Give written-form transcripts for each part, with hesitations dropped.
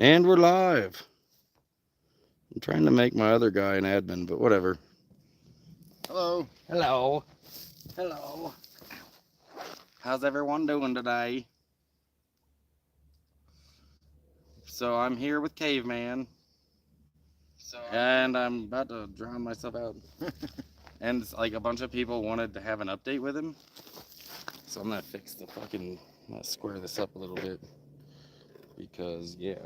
And we're live. I'm trying to make my other guy an admin, but whatever. Hello. Hello. Hello. How's everyone doing today? So I'm here with Caveman, and I'm about to drown myself out. And it's like a bunch of people wanted to have an update with him. So I'm gonna I'm gonna square this up a little bit. Because, yeah.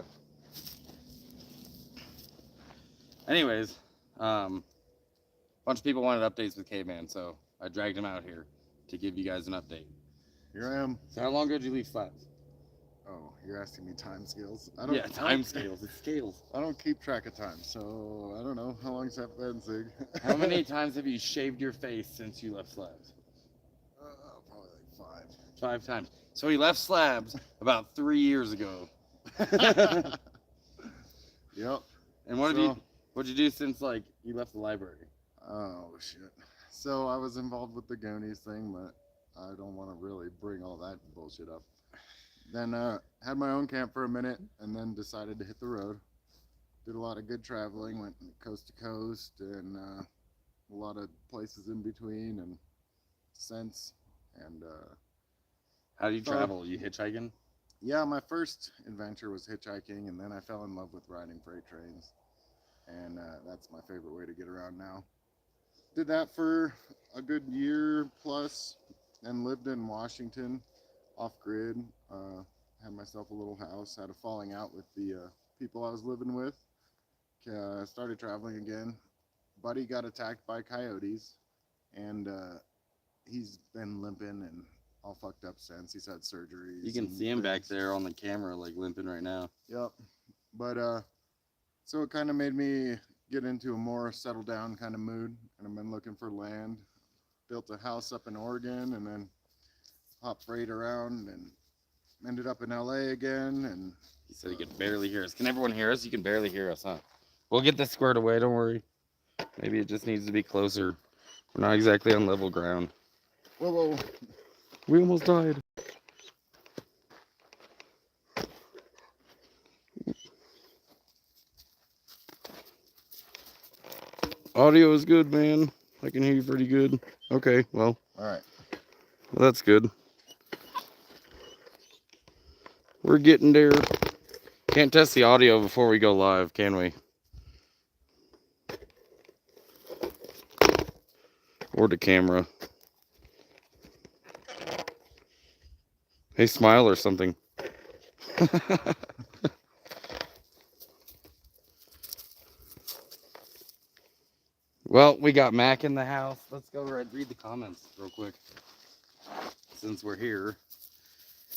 Anyways, bunch of people wanted updates with Caveman, so I dragged him out here to give you guys an update. Here I am. So how long ago did you leave Slabs? Oh, you're asking me time scales? Yeah, time scales. It's scales. I don't keep track of time, so I don't know. How long's that been, Zig? How many times have you shaved your face since you left Slabs? Probably like 5. 5 times. So he left Slabs about 3 years ago. Yep. And what'd you do since like you left the library? Oh shit. So I was involved with the Goonies thing, but I don't want to really bring all that bullshit up. Then had my own camp for a minute, and then decided to hit the road. Did a lot of good traveling, went coast to coast, and a lot of places in between, and since. And How do you travel? You hitchhiking? yeah, my first adventure was hitchhiking, and then I fell in love with riding freight trains, and that's my favorite way to get around now. Did that for a good year plus, and lived in Washington, off grid. Had myself a little house. Had a falling out with the people I was living with. Started traveling again. Buddy got attacked by coyotes, and he's been limping and all fucked up since. He's had surgeries. You can see him back there on the camera, like limping right now. Yep. But so it kind of made me get into a more settled down kind of mood, and I've been looking for land. Built a house up in Oregon, and then hopped freight around and ended up in LA again. And He said he could barely hear us. Can everyone hear us? You can barely hear us, huh? We'll get this squared away, don't worry. Maybe it just needs to be closer. We're not exactly on level ground. whoa. We almost died. Audio is good, man. I can hear you pretty good. Okay, well, All right. that's good. We're getting there. Can't test the audio before we go live, can we? Or the camera. Hey, smile or something. Well, we got Mac in the house. Let's go read the comments real quick, since we're here.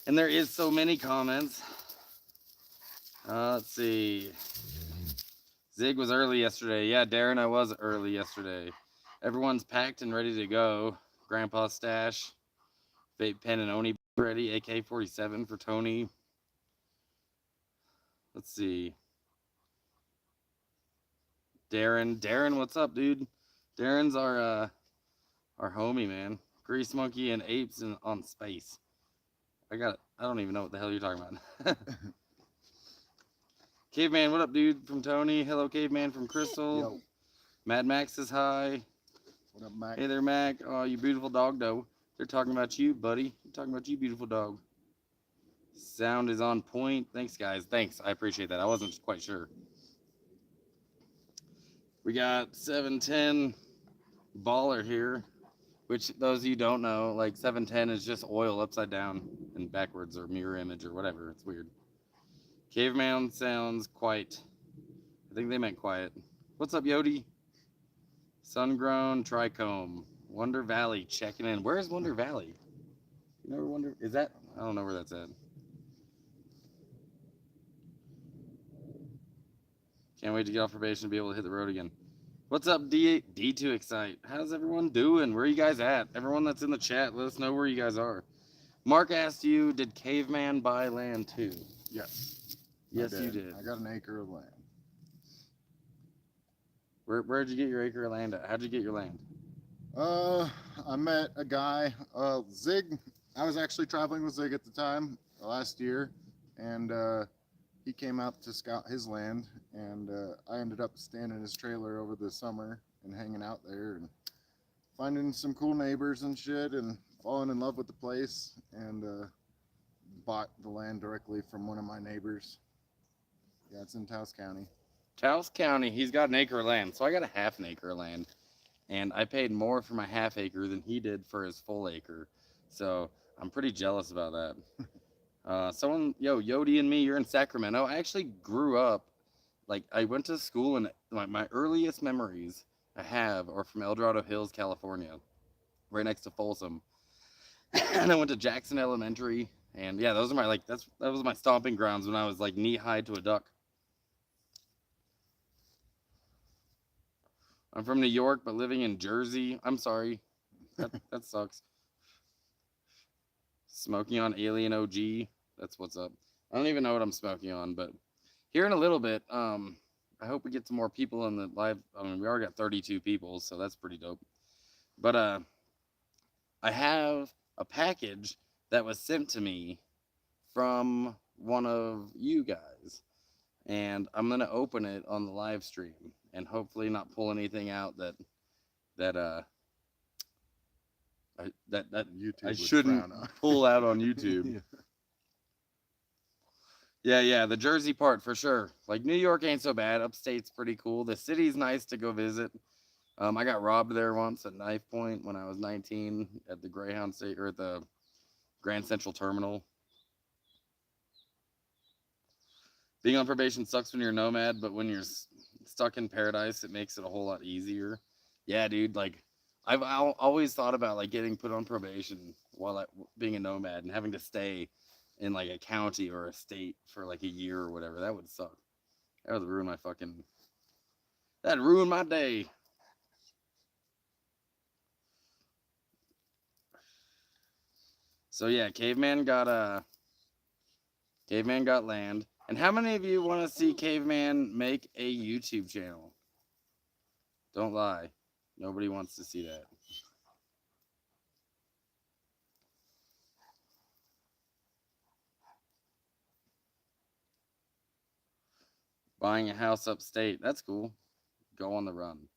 And there is so many comments. Let's see. Zig was early yesterday. Yeah, Darren, I was early yesterday. Everyone's packed and ready to go. Grandpa's stash. Vape pen and Oni ready. AK-47 for Tony. Let's see. Darren, what's up, dude? Darren's our homie, man. Grease Monkey and Apes on space. I don't even know what the hell you're talking about. Caveman, what up, dude? From Tony. Hello, Caveman from Crystal. Yo. Mad Max says hi. What up, Mac? Hey there, Mac. Oh, you beautiful dog, though. They're talking about you, buddy. They're talking about you, beautiful dog. Sound is on point. Thanks, guys. Thanks. I appreciate that. I wasn't quite sure. We got 710 baller here, which those of you don't know, like 710 is just oil upside down and backwards or mirror image or whatever. It's weird. Caveman sounds quite. I think they meant quiet. What's up, Yodi? Sungrown Trichome. Wonder Valley checking in. Where's Wonder Valley? You know where Wonder is that? I don't know where that's at. Can't wait to get off probation and be able to hit the road again. What's up, D2 Excite? How's everyone doing? Where are you guys at? Everyone that's in the chat, let us know where you guys are. Mark asked you, did Caveman buy land too? Yes. Yes, you did. I got an acre of land. Where'd you get your acre of land at? How'd you get your land? I met a guy, Zig. I was actually traveling with Zig at the time, last year, and he came out to scout his land, and I ended up staying in his trailer over the summer and hanging out there and finding some cool neighbors and shit, and falling in love with the place, and bought the land directly from one of my neighbors. Yeah, it's in Taos County. Taos County, he's got an acre of land, so I got a half an acre of land, and I paid more for my half acre than he did for his full acre, so I'm pretty jealous about that. Yodi and me, you're in Sacramento. I actually grew up, like, I went to school, and my earliest memories I have are from El Dorado Hills, California, right next to Folsom. And I went to Jackson Elementary, and yeah, those are my, like, that was my stomping grounds when I was, like, knee-high to a duck. I'm from New York, but living in Jersey. I'm sorry. That sucks. Smoking on Alien OG. That's what's up. I don't even know what I'm smoking on, but here in a little bit, I hope we get some more people in the live. I mean, we already got 32 people, so that's pretty dope. But I have a package that was sent to me from one of you guys, and I'm gonna open it on the live stream and hopefully not pull anything out that YouTube I would shouldn't frown on. pull out on YouTube. Yeah, the Jersey part for sure. Like, New York ain't so bad. Upstate's pretty cool. The city's nice to go visit. I got robbed there once at knife point when I was 19 at the Greyhound State, or at the Grand Central Terminal. Being on probation sucks when you're a nomad, but when you're stuck in paradise, it makes it a whole lot easier. Yeah, dude. Like, I've always thought about, like, getting put on probation while being a nomad and having to stay in, like, a county or a state for, like, a year or whatever. That would suck. That would ruin my fucking. That'd ruin my day. So yeah, Caveman got land. And how many of you want to see Caveman make a YouTube channel? Don't lie. Nobody wants to see that. Buying a house upstate. That's cool. Go on the run.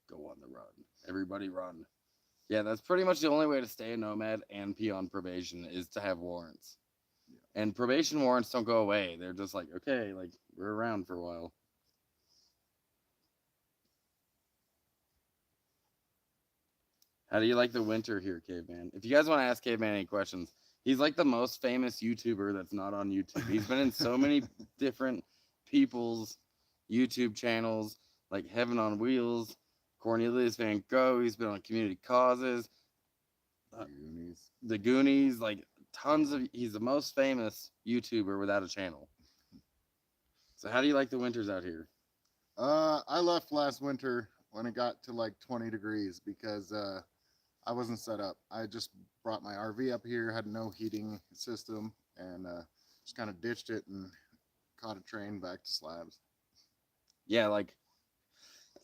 Go on the run. Everybody run. Yeah, that's pretty much the only way to stay a nomad and be on probation is to have warrants. Yeah. And probation warrants don't go away. They're just like, okay, like, we're around for a while. How do you like the winter here, Caveman? If you guys want to ask Caveman any questions, he's like the most famous YouTuber that's not on YouTube. He's been in so many different people's YouTube channels, like Heaven on Wheels, Cornelius Van Gogh. He's been on Community Causes, The Goonies, like tons of. He's the most famous YouTuber without a channel. So how do you like the winters out here? I left last winter when it got to like 20 degrees because I wasn't set up. I just brought my RV up here, had no heating system, and just kind of ditched it and caught a train back to Slabs. Yeah, like,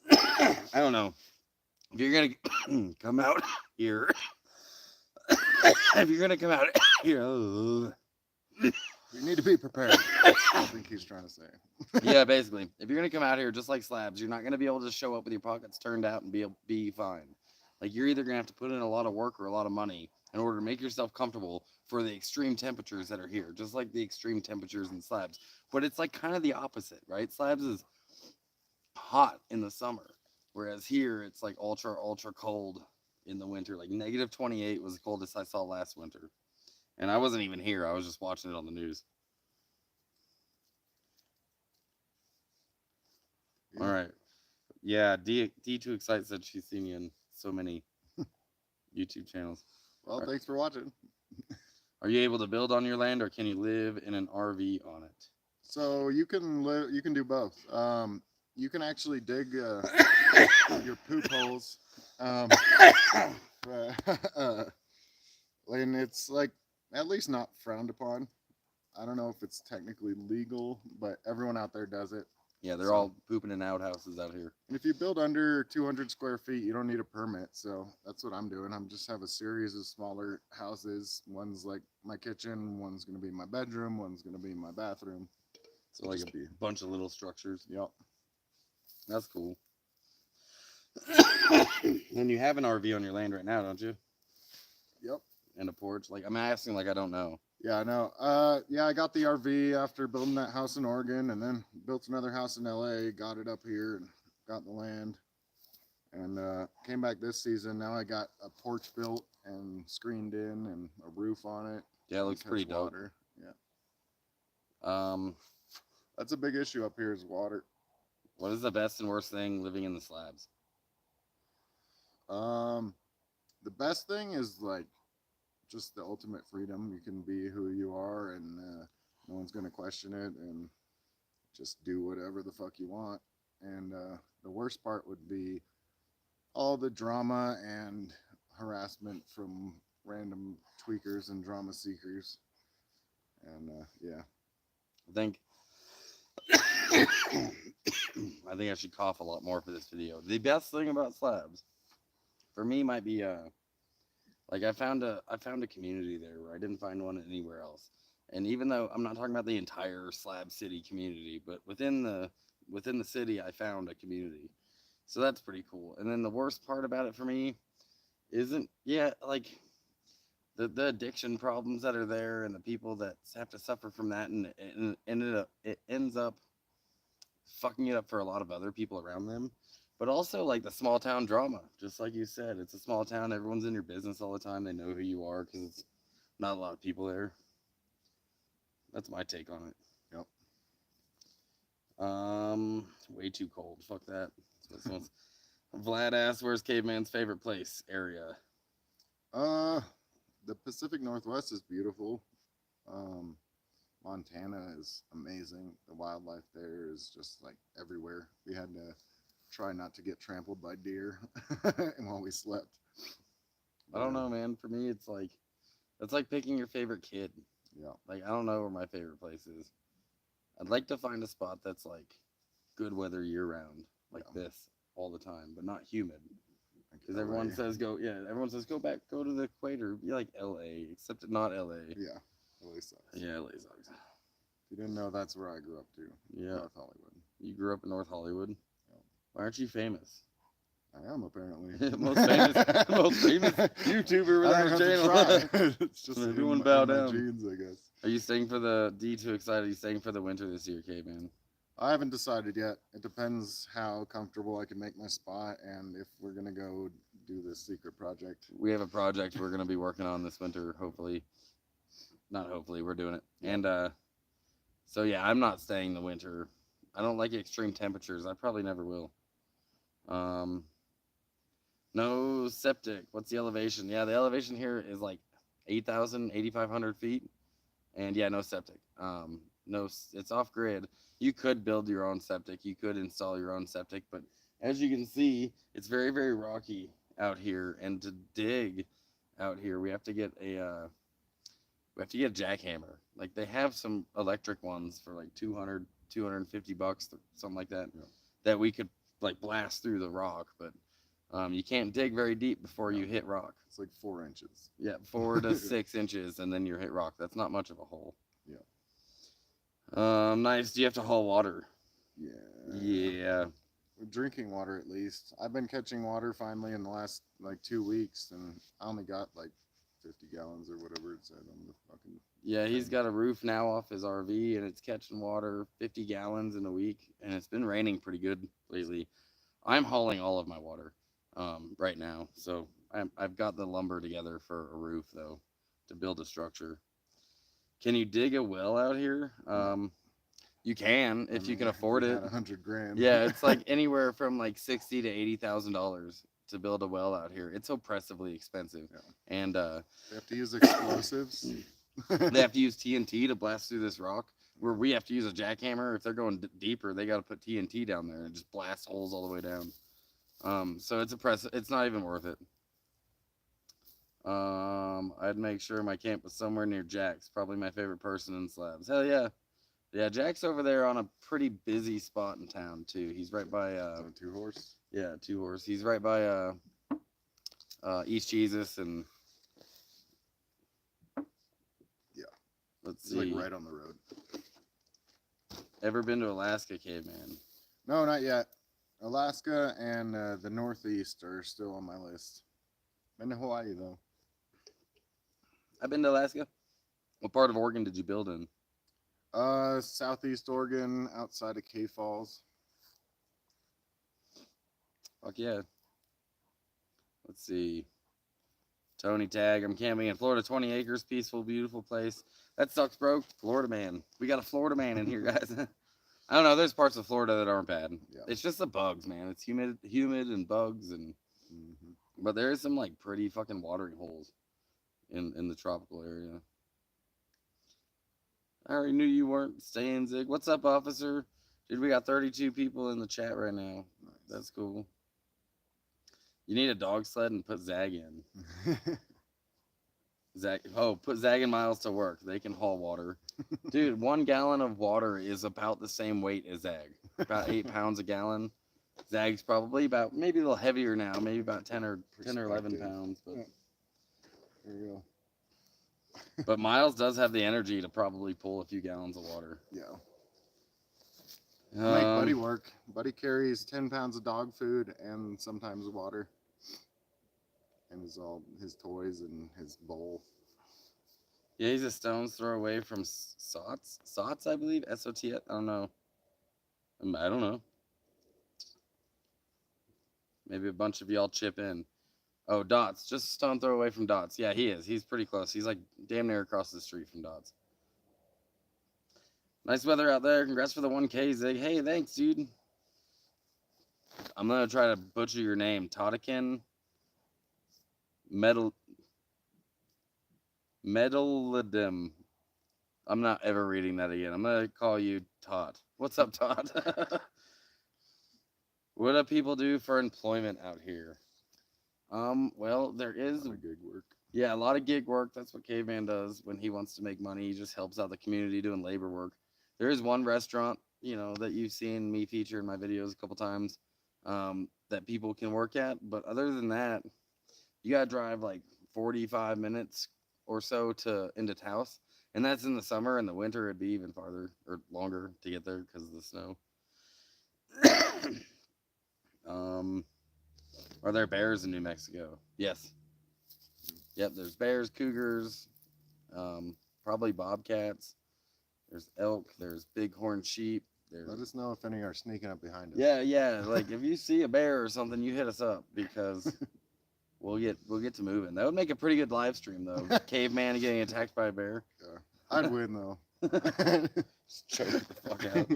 I don't know. If you're going to come out here, You need to be prepared. I think he's trying to say. Yeah, basically. If you're going to come out here just like Slabs, you're not going to be able to show up with your pockets turned out and be fine. Like, you're either going to have to put in a lot of work or a lot of money in order to make yourself comfortable for the extreme temperatures that are here, just like the extreme temperatures in Slabs. But it's like kind of the opposite, right? Slabs is hot in the summer, whereas here it's like ultra cold in the winter. Like -28 was the coldest I saw last winter, and I wasn't even here. I was just watching it on the news. Yeah. All right. Yeah, D2 Excite said she's seen you in so many YouTube channels. Well, thanks for watching. Are you able to build on your land, or can you live in an RV on it? So you can live. You can do both. You can actually dig your poop holes, and it's like at least not frowned upon. I don't know if it's technically legal, but everyone out there does it. Yeah, they're all pooping in outhouses out here. And if you build under 200 square feet, you don't need a permit. So that's what I'm doing. I'm just have a series of smaller houses. One's like my kitchen. One's going to be my bedroom. One's going to be my bathroom. So like Just a be- bunch of little structures. Yep. That's cool. And you have an RV on your land right now, don't you? Yep. And a porch. Like I'm asking, like I don't know. Yeah, I know. Yeah, I got the RV after building that house in Oregon, and then built another house in LA. Got it up here and got the land, and came back this season. Now I got a porch built and screened in, and a roof on it. Yeah, it looks pretty dope. Water. Yeah. That's a big issue up here is water. What is the best and worst thing living in the slabs? The best thing is like just the ultimate freedom. You can be who you are, and no one's gonna question it, and just do whatever the fuck you want. And the worst part would be all the drama and harassment from random tweakers and drama seekers. And yeah, I think I think I should cough a lot more for this video. The best thing about slabs for me might be like I found a community there where I didn't find one anywhere else. And even though I'm not talking about the entire Slab City community, but within the city I found a community. So that's pretty cool. And then the worst part about it for me isn't like the addiction problems that are there and the people that have to suffer from that, and it ends up fucking it up for a lot of other people around them. But also like the small town drama, just like you said, it's a small town. Everyone's in your business all the time. They know who you are because it's not a lot of people there. That's my take on it. Yep. Way too cold. Fuck that. Vlad asked, "Where's Caveman's favorite place area?" The Pacific Northwest is beautiful. Montana is amazing. The wildlife there is just like everywhere. We had to try not to get trampled by deer while we slept. I don't know, man. For me, it's like picking your favorite kid. Yeah. Like I don't know where my favorite place is. I'd like to find a spot that's like good weather year round, like this all the time, but not humid. Because everyone says go to the equator, be like LA, except not LA. Yeah, LA sucks. Yeah, LA sucks. If you didn't know, that's where I grew up too. Yeah. North Hollywood. You grew up in North Hollywood? Yeah. Why aren't you famous? I am apparently. most famous YouTuber without a channel. It's just everyone bow down. Genes, I guess. Are you staying for the D2 excited? Are you staying for the winter this year, Caveman? I haven't decided yet. It depends how comfortable I can make my spot and if we're gonna go do this secret project. We have a project we're gonna be working on this winter, hopefully. Not hopefully, we're doing it. And so yeah, I'm not staying the winter. I don't like extreme temperatures. I probably never will. No septic. What's the elevation? Yeah, the elevation here is like 8,000, 8,500 feet. And yeah, no septic. It's off grid. You could build your own septic. You could install your own septic, but as you can see, it's very, very rocky out here. And to dig out here, we have to get a jackhammer. Like they have some electric ones for like 200, 250 bucks, something like that, that we could like blast through the rock, but you can't dig very deep before you hit rock. It's like 4 inches. Yeah, 4 to 6 inches, and then you hit rock. That's not much of a hole. Yeah. Nice. Do you have to haul water? Yeah. Yeah. Drinking water at least. I've been catching water finally in the last like 2 weeks, and I only got like 50 gallons or whatever it said on the fucking. Yeah, he's got a roof now off his RV, and it's catching water 50 gallons in a week, and it's been raining pretty good lately. I'm hauling all of my water right now, so I've got the lumber together for a roof though to build a structure. Can you dig a well out here? You can if you can afford it. $100,000. Yeah, it's like anywhere from like $60,000 to $80,000 to build a well out here. It's oppressively expensive, and they have to use explosives. They have to use TNT to blast through this rock. Where we have to use a jackhammer. If they're going deeper, they got to put TNT down there and just blast holes all the way down. So it's oppressive. It's not even worth it. I'd make sure my camp was somewhere near Jack's. Probably my favorite person in Slabs. Hell yeah. Yeah, Jack's over there on a pretty busy spot in town too. He's right by Two Horse. Yeah, Two Horse. He's right by East Jesus and yeah. Let's It's see. like right on the road. Ever been to Alaska, Caveman? No, not yet. Alaska and the Northeast are still on my list. Been to Hawaii though. I've been to Alaska. What part of Oregon did you build in? Southeast Oregon, outside of Cave Falls. Fuck yeah. Let's see. Tony Tag, I'm camping in Florida, 20 acres, peaceful, beautiful place. That sucks, bro. Florida man. We got a Florida man in here, guys. I don't know. There's parts of Florida that aren't bad. Yeah. It's just the bugs, man. It's humid and bugs, and Mm-hmm. but there is some like pretty fucking watering holes in the tropical area. I already knew you weren't staying, Zig. What's up, officer? Dude, we got 32 people in the chat right now. Nice. That's cool. You need a dog sled and put Zag in. Put Zag and Miles to work. They can haul water. Dude, 1 gallon of water is about the same weight as Zag. About 8 pounds a gallon. Zag's probably about, maybe a little heavier now, maybe about 10 or 11 pounds. But, There you go. but Miles does have the energy to probably pull a few gallons of water. Yeah. Make Buddy Um, work. Buddy carries 10 pounds of dog food and sometimes water. And his toys and his bowl. yeah, he's a stone's throw away from Sots. Sots, I believe. SOT. I don't know. I don't know. Maybe a bunch of y'all chip in. Oh, Dots. Just a stone throw away from Dots. Yeah, he is. He's pretty close. He's like damn near across the street from Dots. Nice weather out there. Congrats for the 1K, Zig. Hey, thanks, dude. I'm going to try to butcher your name. Totikin Medalidim. I'm not ever reading that again. I'm going to call you Tot. What's up, Tot? What do people do for employment out here? Well, there is Gig work. a lot of gig work. That's what Caveman does when he wants to make money. He just helps out the community doing labor work. There is one restaurant, that you've seen me feature in my videos a couple times, that people can work at. But other than that, you gotta drive like 45 minutes or so into Taos, and that's in the summer. In the winter, it'd be even farther or longer to get there because of the snow. Are there bears in New Mexico? Yes. Yep, there's bears, cougars, probably bobcats. There's elk. There's bighorn sheep. Let us know if any are sneaking up behind us. Yeah. Like if you see a bear or something, you hit us up because we'll get to moving. That would make a pretty good live stream though. Caveman getting attacked by a bear. Yeah. I'd win though. Just choke the fuck out.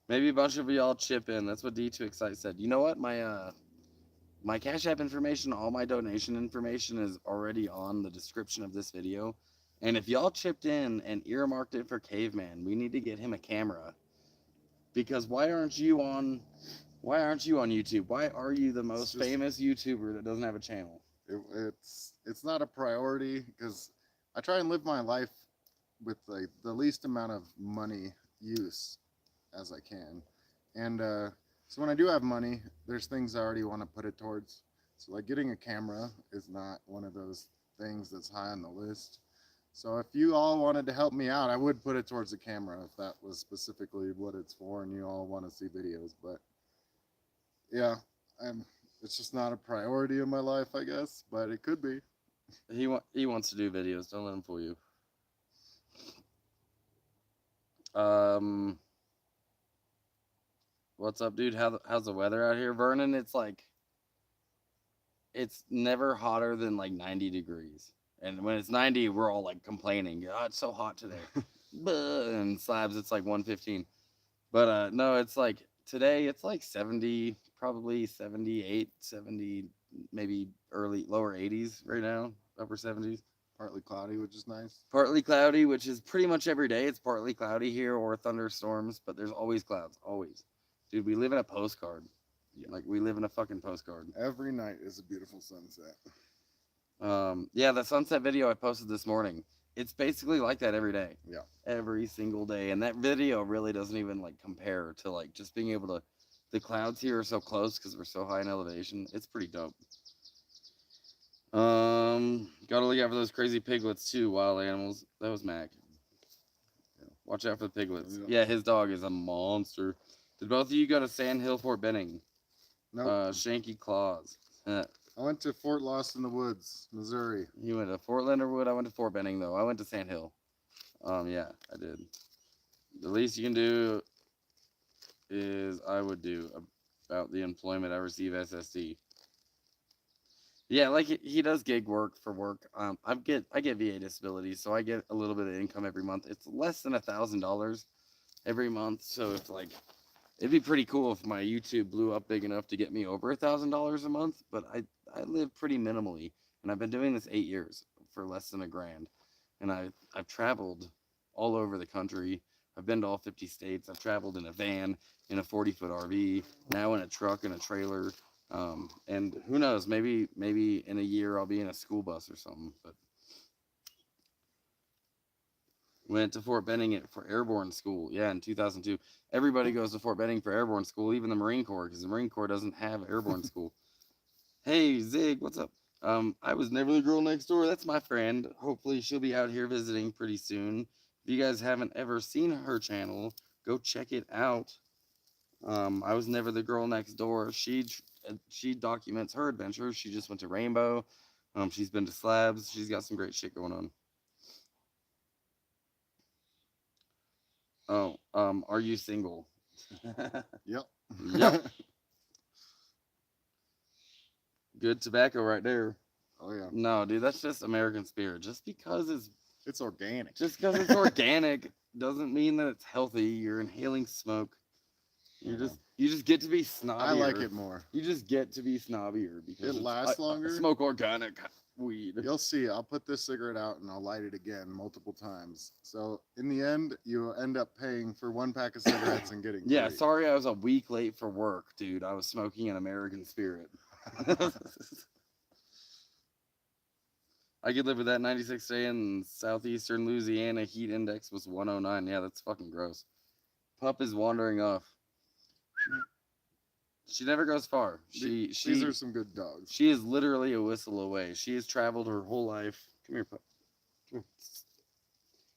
Maybe a bunch of y'all chip in. That's what D2Excite said. You know what? My Cash App information, all my donation information is already on the description of this video. And if y'all chipped in and earmarked it for Caveman, we need to get him a camera. Because why aren't you on YouTube? Why are you the most famous YouTuber that doesn't have a channel? It's not a priority because I try and live my life with the least amount of money use as I can. And so when I do have money, there's things I already want to put it towards. So like getting a camera is not one of those things that's high on the list. So if you all wanted to help me out, I would put it towards the camera if that was specifically what it's for and you all want to see videos. But yeah, it's just not a priority in my life, I guess, but it could be. He wants to do videos. Don't let him fool you. What's up, dude? How's the weather out here, Vernon? It's never hotter than like 90 degrees. And when it's 90, we're all like complaining. Oh, it's so hot today. And Slabs, it's like 115. But no, it's like today, it's like 70, probably 78, 70, maybe lower 80s right now, upper 70s. Partly cloudy, which is nice. Partly cloudy, which is pretty much every day. It's partly cloudy here or thunderstorms, but there's always clouds, always. Dude, we live in a postcard. Yeah. Like, we live in a fucking postcard. Every night is a beautiful sunset. Yeah, the sunset video I posted this morning, it's basically like that every day. Yeah. Every single day. And that video really doesn't even, like, compare to, like, just being able to... The clouds here are so close because we're so high in elevation. It's pretty dope. Gotta look out for those crazy piglets, too, wild animals. That was Mac. Watch out for the piglets. Yep. Yeah, his dog is a monster. Did both of you go to Sand Hill, Fort Benning? Nope. Shanky Claws. I went to Fort Lost in the Woods, Missouri. You went to Fort Leonard Wood. I went to Fort Benning though. I went to Sand Hill. Yeah, I did. The least you can do is I would do about the employment I receive SSD. Yeah, like he does gig work for work. I get VA disability, so I get a little bit of income every month. It's less than $1,000 every month. So if like it'd be pretty cool if my YouTube blew up big enough to get me over $1,000 a month. But I live pretty minimally, and I've been doing this 8 years for less than $1,000, and I've traveled all over the country. I've been to all 50 states. I've traveled in a van, in a 40-foot RV, now in a truck and a trailer. And who knows, maybe in a year I'll be in a school bus or something. But went to Fort Benning for airborne school. Yeah, in 2002. Everybody goes to Fort Benning for airborne school, even the Marine Corps, because the Marine Corps doesn't have airborne school. Hey, Zig, what's up? I was never the girl next door. That's my friend. Hopefully she'll be out here visiting pretty soon. If you guys haven't ever seen her channel, go check it out. I was never the girl next door. She documents her adventures. She just went to Rainbow. She's been to Slabs. She's got some great shit going on. Oh, are you single? Yep. Yep. Good tobacco right there. Oh yeah. No, dude, that's just American Spirit. Just because it's organic. Just because it's organic doesn't mean that it's healthy. You're inhaling smoke. You just get to be snobbier. I like it more. You just get to be snobbier because it lasts longer. Smoke organic weed. You'll see. I'll put this cigarette out and I'll light it again multiple times. So in the end, you end up paying for one pack of cigarettes and getting Yeah, 3. sorry I was a week late for work, dude. I was smoking an American Spirit. I could live with that. 96 day in southeastern Louisiana. Heat index was 109. Yeah, that's fucking gross. Pup is wandering off. She never goes far. These are some good dogs. She is literally a whistle away. She has traveled her whole life. Come here, Pup. Come here.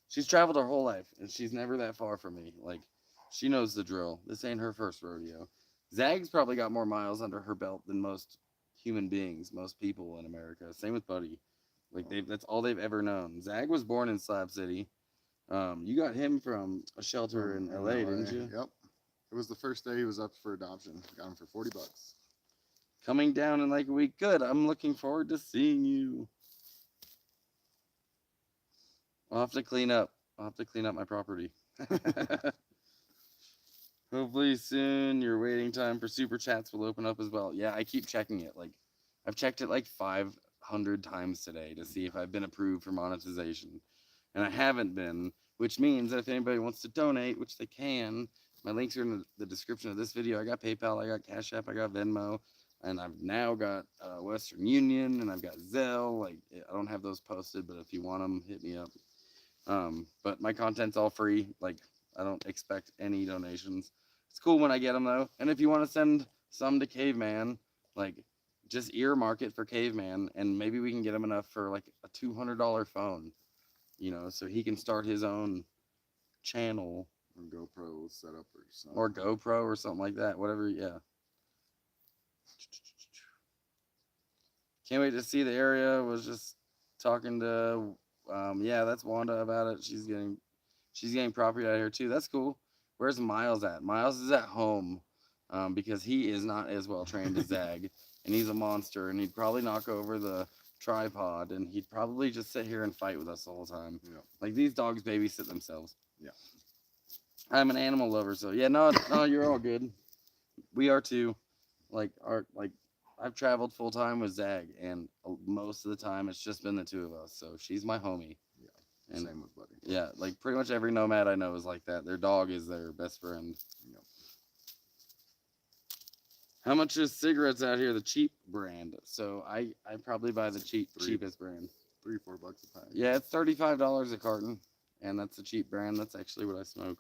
She's traveled her whole life, and she's never that far from me. Like, she knows the drill. This ain't her first rodeo. Zag's probably got more miles under her belt than most human beings, most people in America. Same with Buddy. Like, that's all they've ever known. Zag was born in Slab City. You got him from a shelter in LA, didn't you? Yep. It was the first day he was up for adoption. Got him for $40. Coming down in like a week. Good. I'm looking forward to seeing you. I'll have to clean up. I'll have to clean up my property. Hopefully soon your waiting time for super chats will open up as well. Yeah, I keep checking it. Like, I've checked it like 500 times today to see if I've been approved for monetization. And I haven't been, which means that if anybody wants to donate, which they can, my links are in the description of this video. I got PayPal, I got Cashapp, I got Venmo, and I've now got Western Union, and I've got Zelle. Like, I don't have those posted, but if you want them, hit me up. But my content's all free. Like, I don't expect any donations. It's cool when I get them, though. And if you want to send some to Caveman, like, just earmark it for Caveman, and maybe we can get him enough for, like, a $200 phone, you know, so he can start his own channel. Or GoPro set up or something. Or GoPro or something like that. Whatever, yeah. Can't wait to see the area. Was just talking to, yeah, that's Wanda about it. She's getting property out here too. That's cool. Where's Miles at? Miles is at home because he is not as well trained as Zag. And he's a monster. And he'd probably knock over the tripod. And he'd probably just sit here and fight with us the whole time. Yeah. Like, these dogs babysit themselves. Yeah. I'm an animal lover, so yeah, no, you're all good. We are too. I've traveled full time with Zag, and most of the time it's just been the two of us. So she's my homie. Yeah. And same with Buddy. Yeah, like pretty much every nomad I know is like that. Their dog is their best friend. Yep. How much is cigarettes out here? The cheap brand. So I probably buy the cheapest brand. $3-4 a pack. Yeah, it's $35 a carton, and that's a cheap brand. That's actually what I smoke.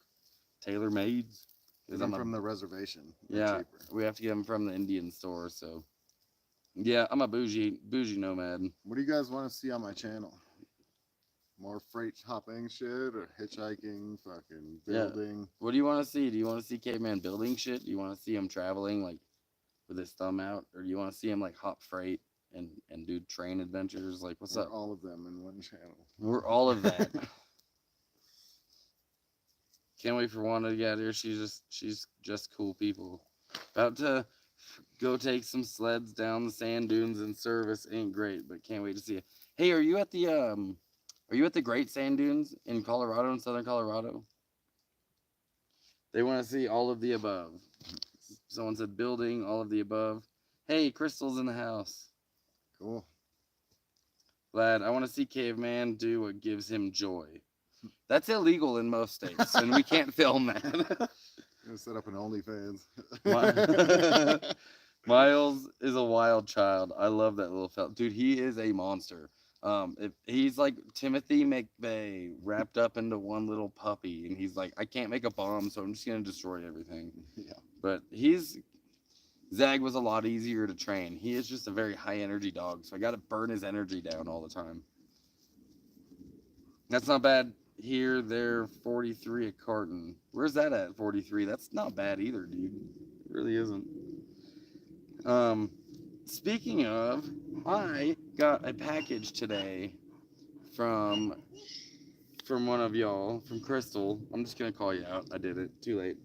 Tailor Mades. Get them from the reservation. Yeah, cheaper. we have to get them from the Indian store. So, yeah, I'm a bougie nomad. What do you guys want to see on my channel? More freight hopping shit or hitchhiking, fucking Yeah. building. What do you want to see? Do you want to see Caveman building shit? Do you want to see him traveling like with his thumb out, or do you want to see him like hop freight and do train adventures? Like, what's Or up? all of them in one channel. We're all of that. Can't wait for Wanda to get out here. She's just cool people. About to go take some sleds down the sand dunes in service. Ain't great, but can't wait to see it. Hey, are you at the Great Sand Dunes in Colorado, in southern Colorado? They want to see all of the above. Someone said building, all of the above. Hey, Crystal's in the house. Cool. Glad. I want to see Caveman do what gives him joy. That's illegal in most states, and we can't film that. I'm gonna set up an OnlyFans. Miles is a wild child. I love that little fella. Dude, he is a monster. If he's like Timothy McVeigh wrapped up into one little puppy, and he's like, I can't make a bomb, so I'm just gonna destroy everything. Yeah. But Zag was a lot easier to train. He is just a very high energy dog, so I gotta burn his energy down all the time. That's not bad. Here, there, 43 a carton. Where's that at, 43? That's not bad either, dude. It really isn't. Speaking of, I got a package today from one of y'all, from Crystal. I'm just gonna call you out. I did it. Too late.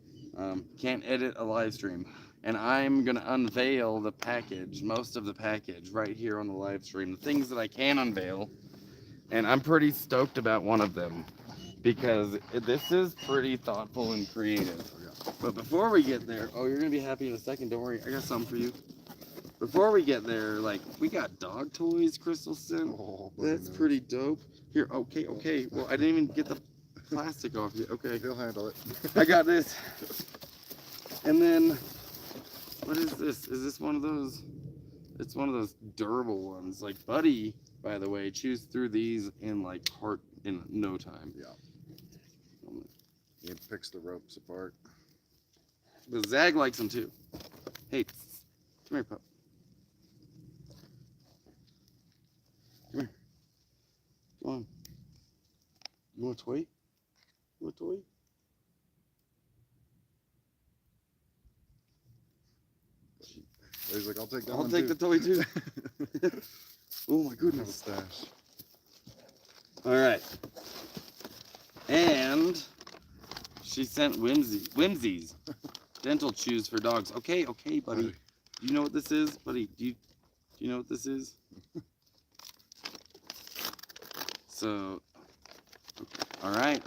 Can't edit a live stream. And I'm gonna unveil the package, most of the package, right here on the live stream. The things that I can unveil. And I'm pretty stoked about one of them, because this is pretty thoughtful and creative. But before we get there, oh, you're gonna be happy in a second. Don't worry, I got something for you. Before we get there, like, we got dog toys, Crystal sent. Oh, That's pretty dope. Here, okay. Well, I didn't even get the plastic off yet. Okay, He'll handle it. I got this. And then, what is this? Is this one of those? It's one of those durable ones. Like, Buddy, by the way, chews through these in no time. Yeah. He picks the ropes apart. But Zag likes them too. Hey, come here, pup. Come here. Come on. You want a toy? You want a toy? He's like, I'll take that I'll one take too. the toy too. Oh my Have a goodness. stash. All right. And she sent Whimsies dental chews for dogs. Okay, buddy. Do you know what this is, buddy? Do you know what this is? So, all right.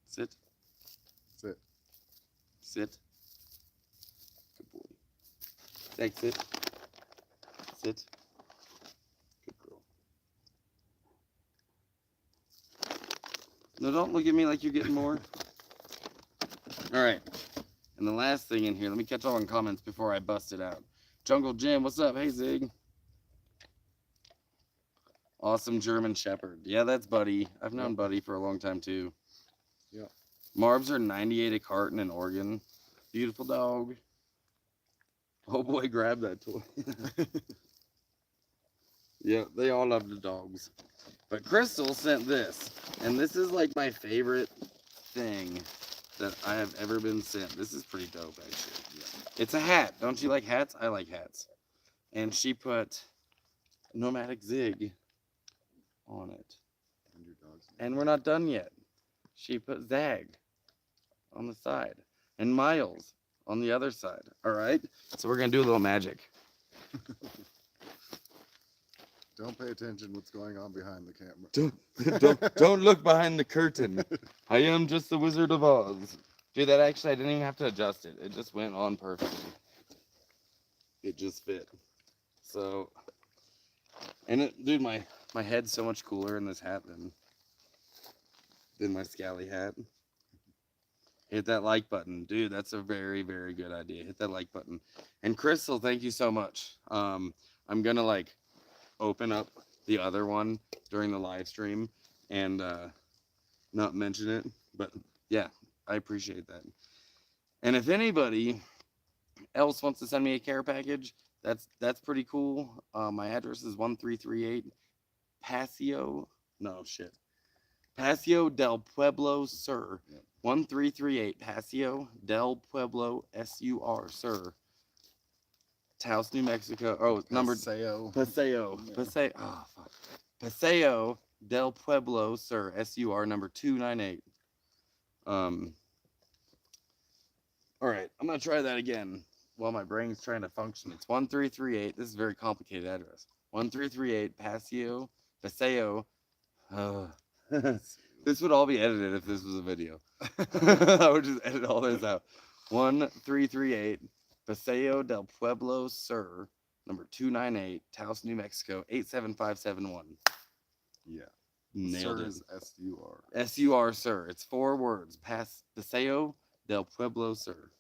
Sit. Sit. Sit. Good boy. Zach, sit. Sit. Good girl. No, don't look at me like you're getting more. All right. And the last thing in here, let me catch all on comments before I bust it out. Jungle Jim, what's up? Hey, Zig. Awesome German Shepherd. Yeah, that's Buddy. I've known Buddy for a long time, too. Yeah. Marbs are 98 a carton in Oregon. Beautiful dog. Oh, boy, grab that toy. Yeah, they all love the dogs. But Crystal sent this. And this is like my favorite thing that I have ever been sent. This is pretty dope, actually. Yeah. It's a hat. Don't you like hats? I like hats. And she put Nomadic Zig on it. And your dog's name. And we're not done yet. She put Zag on the side and Miles on the other side. All right? So we're going to do a little magic. Don't pay attention what's going on behind the camera. Don't look behind the curtain. I am just the Wizard of Oz. Dude, that actually, I didn't even have to adjust it. It just went on perfectly. It just fit. So, and it, dude, my head's so much cooler in this hat than my scally hat. Hit that like button. Dude, that's a very, very good idea. Hit that like button. And Crystal, thank you so much. I'm going to like open up the other one during the live stream and not mention it. But yeah, I appreciate that. And if anybody else wants to send me a care package, that's pretty cool. My address is 1338 Paseo del Pueblo Sur. Yep. 1338 Paseo del Pueblo Sur, Sur. Taos, New Mexico. Oh, number Paseo. Paseo. Yeah. Paseo. Oh, fuck. Paseo del Pueblo Sur, SUR, number 298. All right, I'm gonna try that again while my brain's trying to function. It's 1338. This is a very complicated address. 1338 Paseo. This would all be edited if this was a video. I would just edit all this out. 1338 Paseo del Pueblo Sur, number 298, Taos, New Mexico, 87571. Yeah. Nailed Sir it. is SUR. SUR, sir. It's 4 words. Paseo del Pueblo Sur.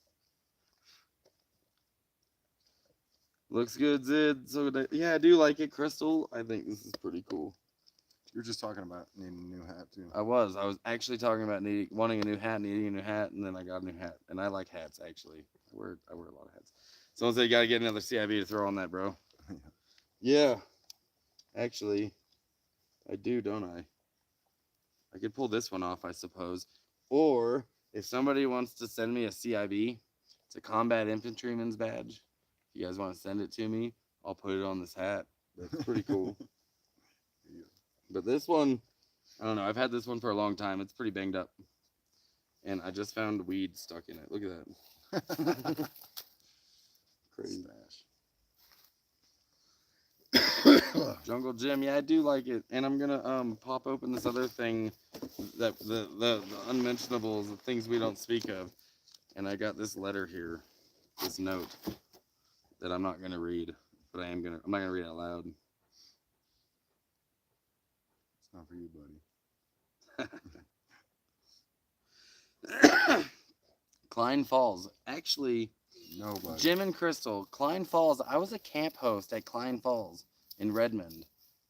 Looks good, Zid. So yeah, I do like it, Crystal. I think this is pretty cool. You're just talking about needing a new hat too. I was actually talking about wanting a new hat, needing a new hat, and then I got a new hat. And I like hats, actually. I wear a lot of hats. Someone said you gotta get another CIB to throw on that, bro. Yeah. Actually, I do, don't I? I could pull this one off, I suppose. Or if somebody wants to send me a CIB, it's a combat infantryman's badge. If you guys want to send it to me, I'll put it on this hat. That's pretty cool. Yeah. But this one, I don't know. I've had this one for a long time. It's pretty banged up. And I just found weed stuck in it. Look at that. Crazy. Jungle Gym, yeah, I do like it. And I'm gonna pop open this other thing, that the unmentionables, the things we don't speak of. And I got this letter here, this note that I'm not gonna read, but I'm not gonna read it out loud. It's not for you, buddy. Klein Falls. Actually, Nobody. Jim and Crystal, Klein Falls. I was a camp host at Klein Falls in Redmond.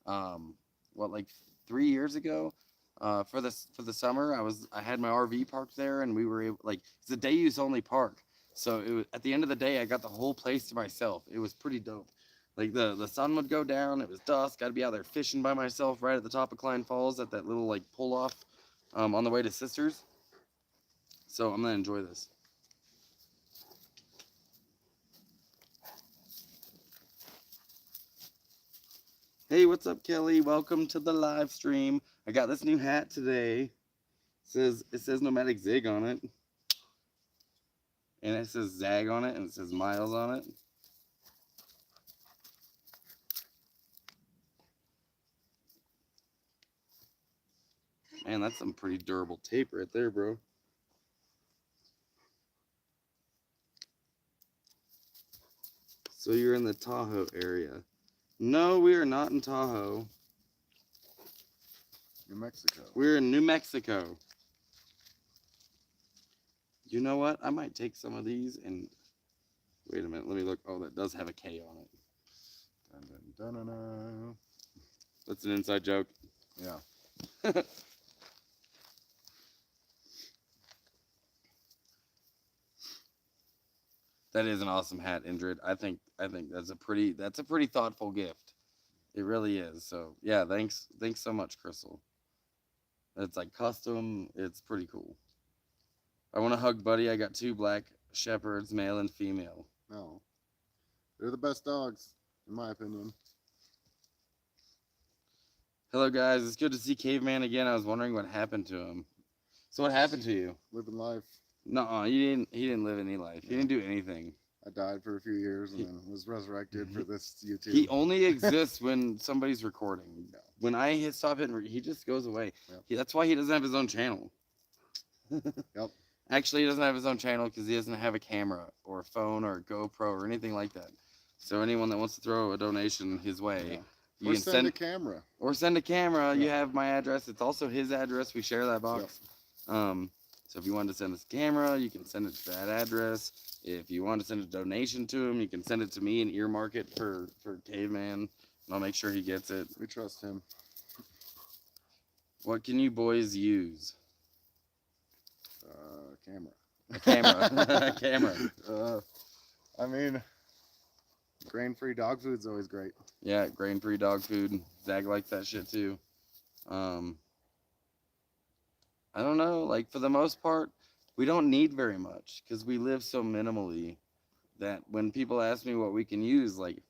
Like 3 years ago? For the summer, I had my RV parked there, and we were able, like, it's a day use only park. So it was, at the end of the day, I got the whole place to myself. It was pretty dope. Like the sun would go down, it was dusk. I'd be out there fishing by myself right at the top of Klein Falls at that little like pull off on the way to Sisters. So I'm gonna enjoy this. Hey, what's up, Kelly? Welcome to the live stream. I got this new hat today. It says Nomadic Zig on it. And it says Zag on it, and it says Miles on it. Man, that's some pretty durable tape right there, bro. So you're in the Tahoe area. No, we are not in Tahoe. New Mexico. We're in New Mexico. You know what? I might take some of these and... Wait a minute, let me look. Oh, that does have a K on it. Dun, dun, dun, dun, dun. That's an inside joke. Yeah. That is an awesome hat, Indrid. I think that's a pretty thoughtful gift. It really is. So yeah, thanks so much, Crystal. It's like custom. It's pretty cool. I want to hug Buddy. I got 2 black shepherds, male and female. No. They're the best dogs, in my opinion. Hello guys, it's good to see Caveman again. I was wondering what happened to him. So what happened to you? Living life. No, he didn't live any life. He didn't do anything. I died for a few years and then was resurrected for this YouTube. He only exists when somebody's recording. Yeah. When I hit stop hitting, he just goes away. Yep. That's why he doesn't have his own channel. Yep. Actually, he doesn't have his own channel because he doesn't have a camera or a phone or a GoPro or anything like that. So anyone that wants to throw a donation his way, you Or can send a camera. Or send a camera. Yeah. You have my address. It's also his address. We share that box. Yep. So if you want to send us a camera, you can send it to that address. If you want to send a donation to him, you can send it to me and earmark it for Caveman. And I'll make sure he gets it. We trust him. What can you boys use? Camera. A camera. A camera. I mean, Grain-free dog food's always great. Yeah, grain-free dog food. Zach likes that shit too. Um, I don't know. Like for the most part, we don't need very much because we live so minimally that when people ask me what we can use, like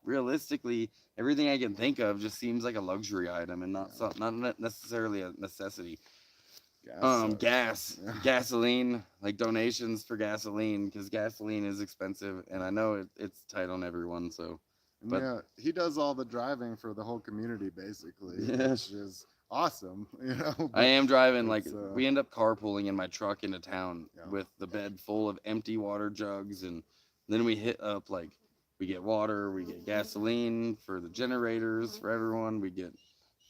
realistically, everything I can think of just seems like a luxury item and not not necessarily a necessity. Gas sucks. Gas, Yeah. gasoline, like donations for gasoline because gasoline is expensive, and I know it's tight on everyone. So, And but yeah, he does all the driving for the whole community basically, yeah. which is awesome, you know. I But am driving like it's, we end up carpooling in my truck into town Yeah. with the bed full of empty water jugs, and then we hit up like we get water, we get gasoline for the generators for everyone, we get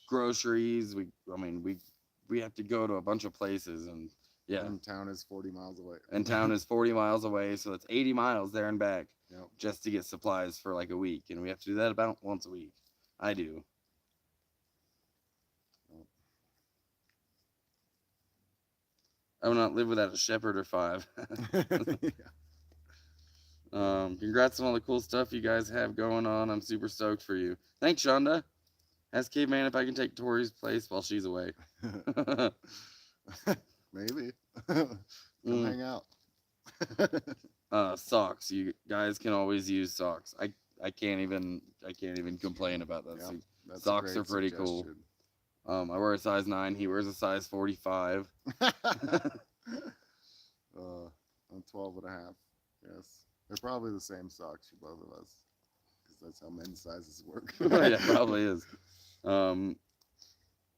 groceries. We have to go to a bunch of places, and yeah, and town is 40 miles away. and town is 40 miles away, so it's 80 miles there and back Yep. just to get supplies for like a week, and we have to do that about once a week. I do. I would not live without a shepherd or 5. Yeah. Congrats on all the cool stuff you guys have going on. I'm super stoked for you. Thanks, Shonda. Ask Caveman if I can take Tori's place while she's away. Maybe. Come hang out. Socks. You guys can always use socks. I can't even complain about that. Yep, that's a Socks great are pretty cool. suggestion. I wear a size 9. He wears a size 45. I'm 12 and a half. Yes. They're probably the same socks for both of us. Because that's how men's sizes work. Yeah, probably is. I'm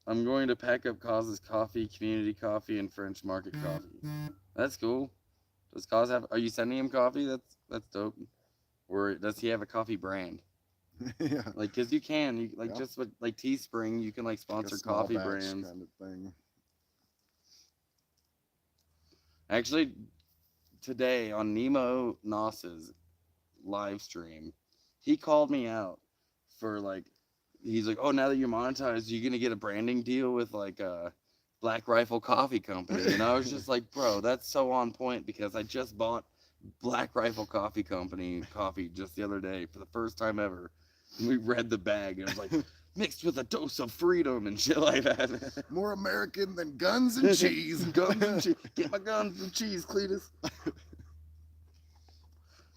going to pack up Cause's coffee, community coffee, and French market coffee. That's cool. Does Cause have? Are you sending him coffee? That's dope. Or does he have a coffee brand? Yeah. Like, cause you can, Yeah. just with like Teespring, you can like sponsor Like a small coffee batch brands. kind of thing. Actually, today on Nemo Nos's live stream, he called me out for like, he's like, oh, now that you're monetized, you're gonna get a branding deal with like Black Rifle Coffee Company, and I was just like, bro, that's so on point because I just bought Black Rifle Coffee Company coffee just the other day for the first time ever. And we read the bag and it was like mixed with a dose of freedom and shit like that. More American than guns and cheese. Guns and cheese. Get my guns and cheese, Cletus.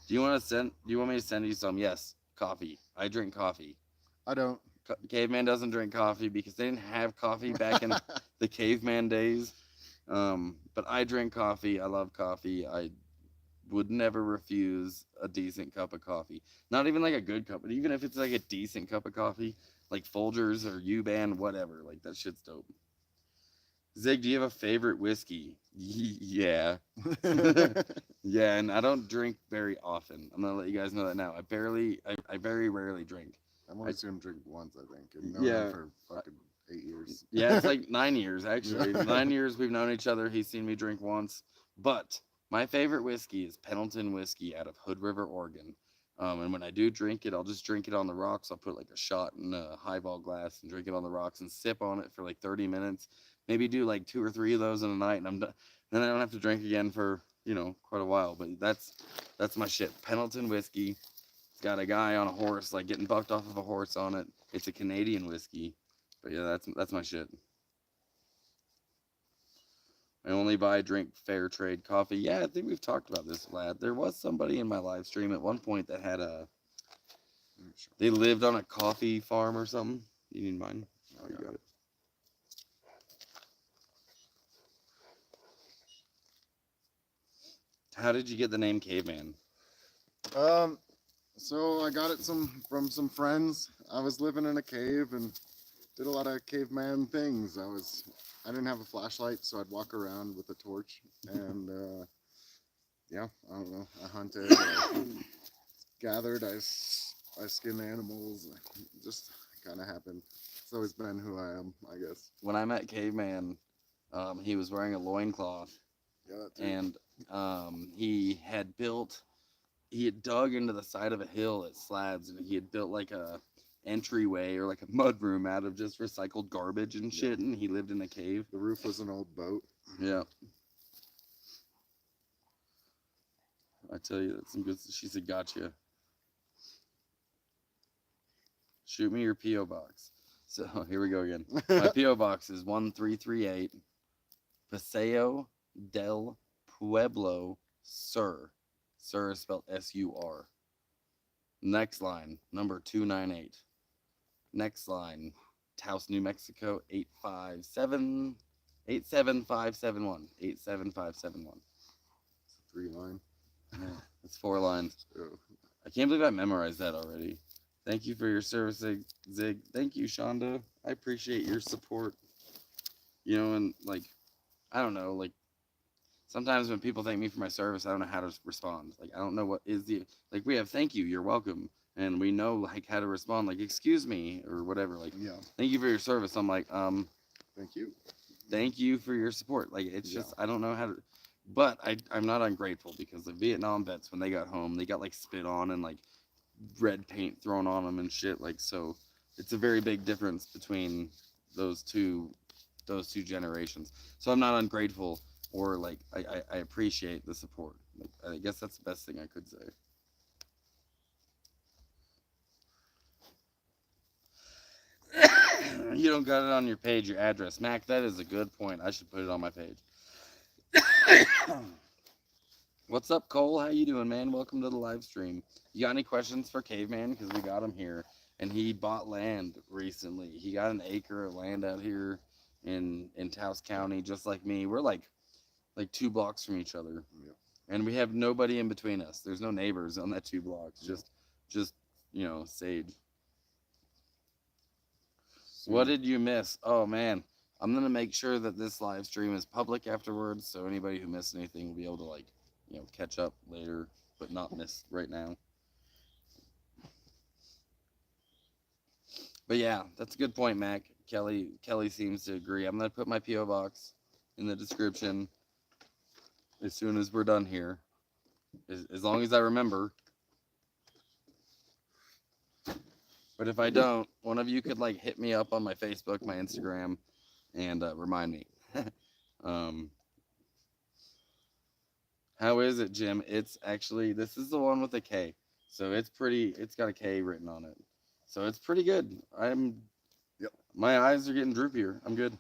Do you want me to send you some? Yes, coffee. I drink coffee. I don't. Caveman doesn't drink coffee because they didn't have coffee back in the caveman days. But I drink coffee. I love coffee. I would never refuse a decent cup of coffee. Not even like a good cup, but even if it's like a decent cup of coffee, like Folgers or U-Ban, whatever. Like that shit's dope. Zig, do you have a favorite whiskey? Yeah. Yeah, and I don't drink very often. I'm gonna let you guys know that now. I very rarely drink. I've only seen him drink once, I think. And Yeah. known him for fucking 8 years. Yeah, it's like 9 years actually. 9 years we've known each other. He's seen me drink once. But my favorite whiskey is Pendleton whiskey out of Hood River, Oregon. And when I do drink it, I'll just drink it on the rocks. I'll put like a shot in a highball glass and drink it on the rocks and sip on it for like 30 minutes. Maybe do like 2 or 3 of those in a night, and I'm done. Then I don't have to drink again for quite a while. But that's my shit. Pendleton whiskey. It's got a guy on a horse like getting bucked off of a horse on it. It's a Canadian whiskey. But yeah, that's my shit. I only drink fair trade coffee. Yeah, I think we've talked about this, lad. There was somebody in my live stream at one point that had they lived on a coffee farm or something. You need mine? Oh, you got it. How did you get the name Caveman? So I got it from some friends. I was living in a cave and did a lot of caveman things. I didn't have a flashlight, so I'd walk around with a torch and yeah, I don't know. I hunted, I gathered, I skinned animals. Just kind of happened. It's always been who I am, I guess. When I met Caveman, he was wearing a loincloth. Yeah, that too. And he had dug into the side of a hill at Slabs, and he had built like a entryway or like a mud room out of just recycled garbage and shit, and he lived in a cave. The roof was an old boat. Yeah. I tell you, that's some good. She said, "Gotcha." Shoot me your P.O. box. So here we go again. My P.O. box is 1338 Paseo del Pueblo, Sur. Sur is spelled S-U-R. Next line, number 298. Next line, Taos, New Mexico, 87571. 87571. It's a 3-line. Yeah, it's 4 lines. Oh. I can't believe I memorized that already. Thank you for your service, Zig. Thank you, Shonda. I appreciate your support. You know, and like, I don't know, like, sometimes when people thank me for my service, I don't know how to respond. Like, I don't know what is the, like, we have thank you, you're welcome. And we know, like, how to respond, like, excuse me, or whatever. Like, Yeah. thank you for your service. I'm like, Thank you. thank you for your support. Like, it's Yeah. just, I don't know how to, but I'm not ungrateful because the Vietnam vets, when they got home, they got, like, spit on and, like, red paint thrown on them and shit. Like, so it's a very big difference between those two generations. So I'm not ungrateful, or like I appreciate the support. Like, I guess that's the best thing I could say. You don't got it on your page, your address. Mac, that is a good point. I should put it on my page. What's up, Cole? How you doing, man? Welcome to the live stream. You got any questions for Caveman? Because we got him here, and he bought land recently. He got an acre of land out here in Taos County, just like me. We're like 2 blocks from each other, Yep. and we have nobody in between us. There's no neighbors on that 2 blocks. Just sage. What did you miss? Oh man, I'm gonna make sure that this live stream is public afterwards, so anybody who missed anything will be able to catch up later, but not miss right now. But yeah, that's a good point, Mac. Kelly seems to agree. I'm gonna put my P.O. box in the description as soon as we're done here, as long as I remember. But if I don't, one of you could hit me up on my Facebook, my Instagram, and remind me. How is it, Jim? It's actually, this is the one with a K, so it's got a K written on it, so it's pretty good. Yep. My eyes are getting droopier. I'm good.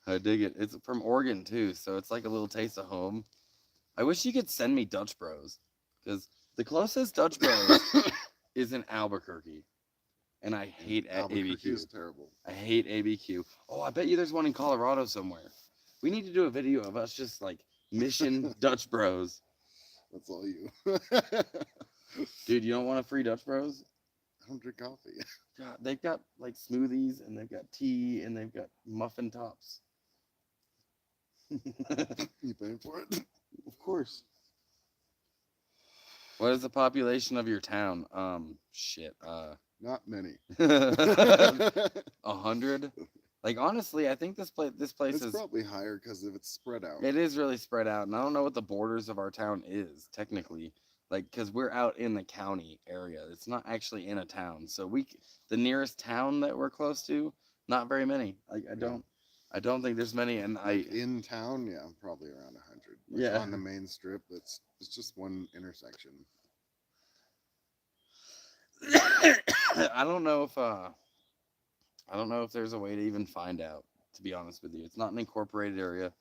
I dig it. It's from Oregon too, so it's like a little taste of home. I wish you could send me Dutch Bros, because the closest Dutch Bros is in Albuquerque, and I hate Albuquerque ABQ. is terrible. I hate ABQ. Oh, I bet you there's one in Colorado somewhere. We need to do a video of us just mission Dutch Bros. That's all you. Dude, you don't want a free Dutch Bros? I don't drink coffee. God, they've got smoothies, and they've got tea, and they've got muffin tops. You paying for it? Of course. What is the population of your town? Shit. Not many. 100. Honestly, I think this place It's is probably higher because if it's spread out. It is really spread out, and I don't know what the borders of our town is technically. Because we're out in the county area. It's not actually in a town. So the nearest town that we're close to, not very many. I don't think there's many, and in town, yeah, probably around 100. Yeah. On the main strip, it's just one intersection. I don't know if there's a way to even find out, to be honest with you. It's not an incorporated area.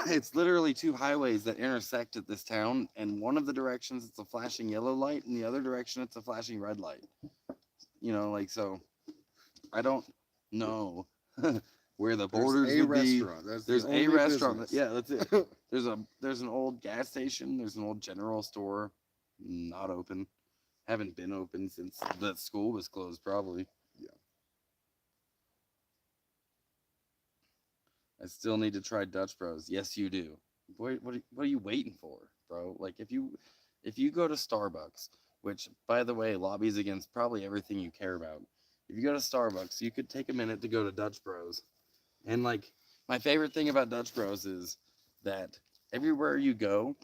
It's literally 2 highways that intersect at this town, and one of the directions it's a flashing yellow light, and the other direction it's a flashing red light. So I don't know where the borders would be. There's a restaurant. Yeah, that's it. There's an old gas station. There's an old general store, not open. Haven't been open since the school was closed, probably. Yeah. I still need to try Dutch Bros. Yes, you do. Boy, what are you waiting for, bro? If you go to Starbucks, which, by the way, lobbies against probably everything you care about. If you go to Starbucks, you could take a minute to go to Dutch Bros. And my favorite thing about Dutch Bros is that everywhere you go,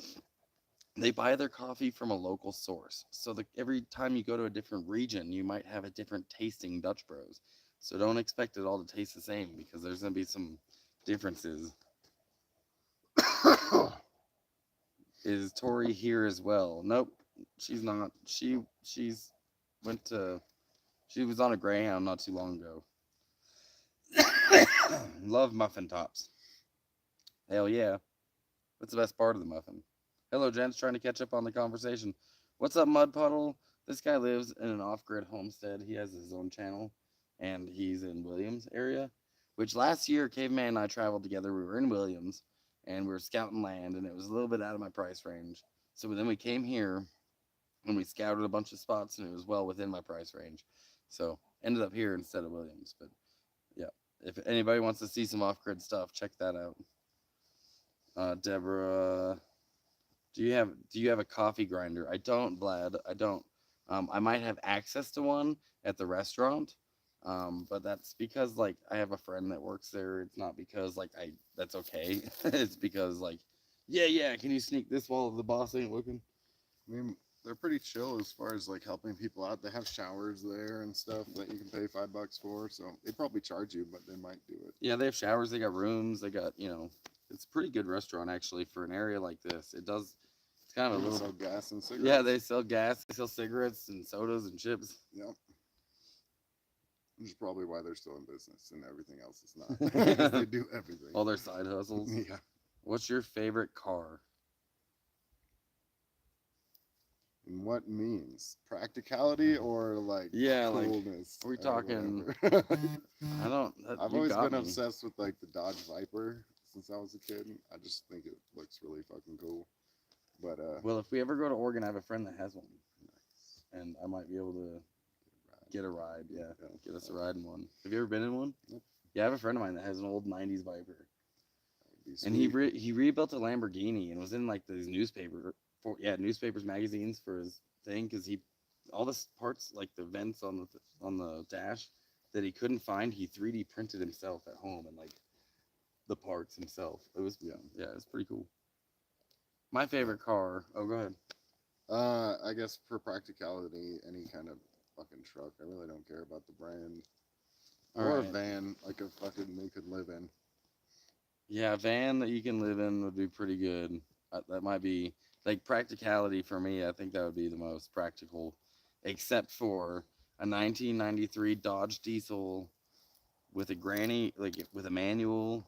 they buy their coffee from a local source. So every time you go to a different region, you might have a different tasting Dutch Bros. So don't expect it all to taste the same, because there's going to be some differences. Is Tori here as well? Nope, she's not. She's She was on a Greyhound not too long ago. Love muffin tops. Hell yeah. What's the best part of the muffin? Hello, gents. Trying to catch up on the conversation. What's up, Mud Puddle? This guy lives in an off-grid homestead. He has his own channel, and he's in Williams area. Which last year, Caveman and I traveled together. We were in Williams, and we were scouting land, and it was a little bit out of my price range. So then we came here, and we scouted a bunch of spots, and it was well within my price range. So ended up here instead of Williams. But yeah, if anybody wants to see some off-grid stuff, check that out. Deborah, do you have a coffee grinder? I don't, Vlad. I don't. I might have access to one at the restaurant, but that's because like I have a friend that works there. It's not because like that's okay. It's because like, yeah. Can you sneak this while the boss ain't looking? I mean, they're pretty chill as far as like helping people out. They have showers there and stuff that you can pay $5 for. So they probably charge you, but they might do it. Yeah, they have showers. They got rooms. They got It's a pretty good restaurant actually for an area like this. It does. It's kind of a They little. sell gas and cigarettes. Yeah, they sell gas. They sell cigarettes and sodas and chips. Yep. Which is probably why they're still in business and everything else is not. Because they do everything. All their side hustles. Yeah. What's your favorite car? And what means practicality or like Yeah, like, coolness? are we or talking- whatever? I don't. I've you always got been me. obsessed with like the Dodge Viper since I was a kid. I just think it looks really fucking cool. But Well, if we ever go to Oregon, I have a friend that has one, and I might be able to get a ride. Yeah, get us a ride in one. Have you ever been in one? Nope. Yeah, I have a friend of mine that has an old '90s Viper, Be and he sweet. he rebuilt a Lamborghini and was in like these newspapers, magazines for his thing because all the parts like the vents on the dash that he couldn't find, he 3D printed himself at home and like the parts himself. It was it's pretty cool. My favorite car. Oh, go ahead. I guess for practicality, any kind of fucking truck. I really don't care about the brand. All Or right. a van, like a fucking we could live in. Yeah, a van that you can live in would be pretty good. That might be like practicality for me. I think that would be the most practical, except for a 1993 Dodge Diesel with a granny, like with a manual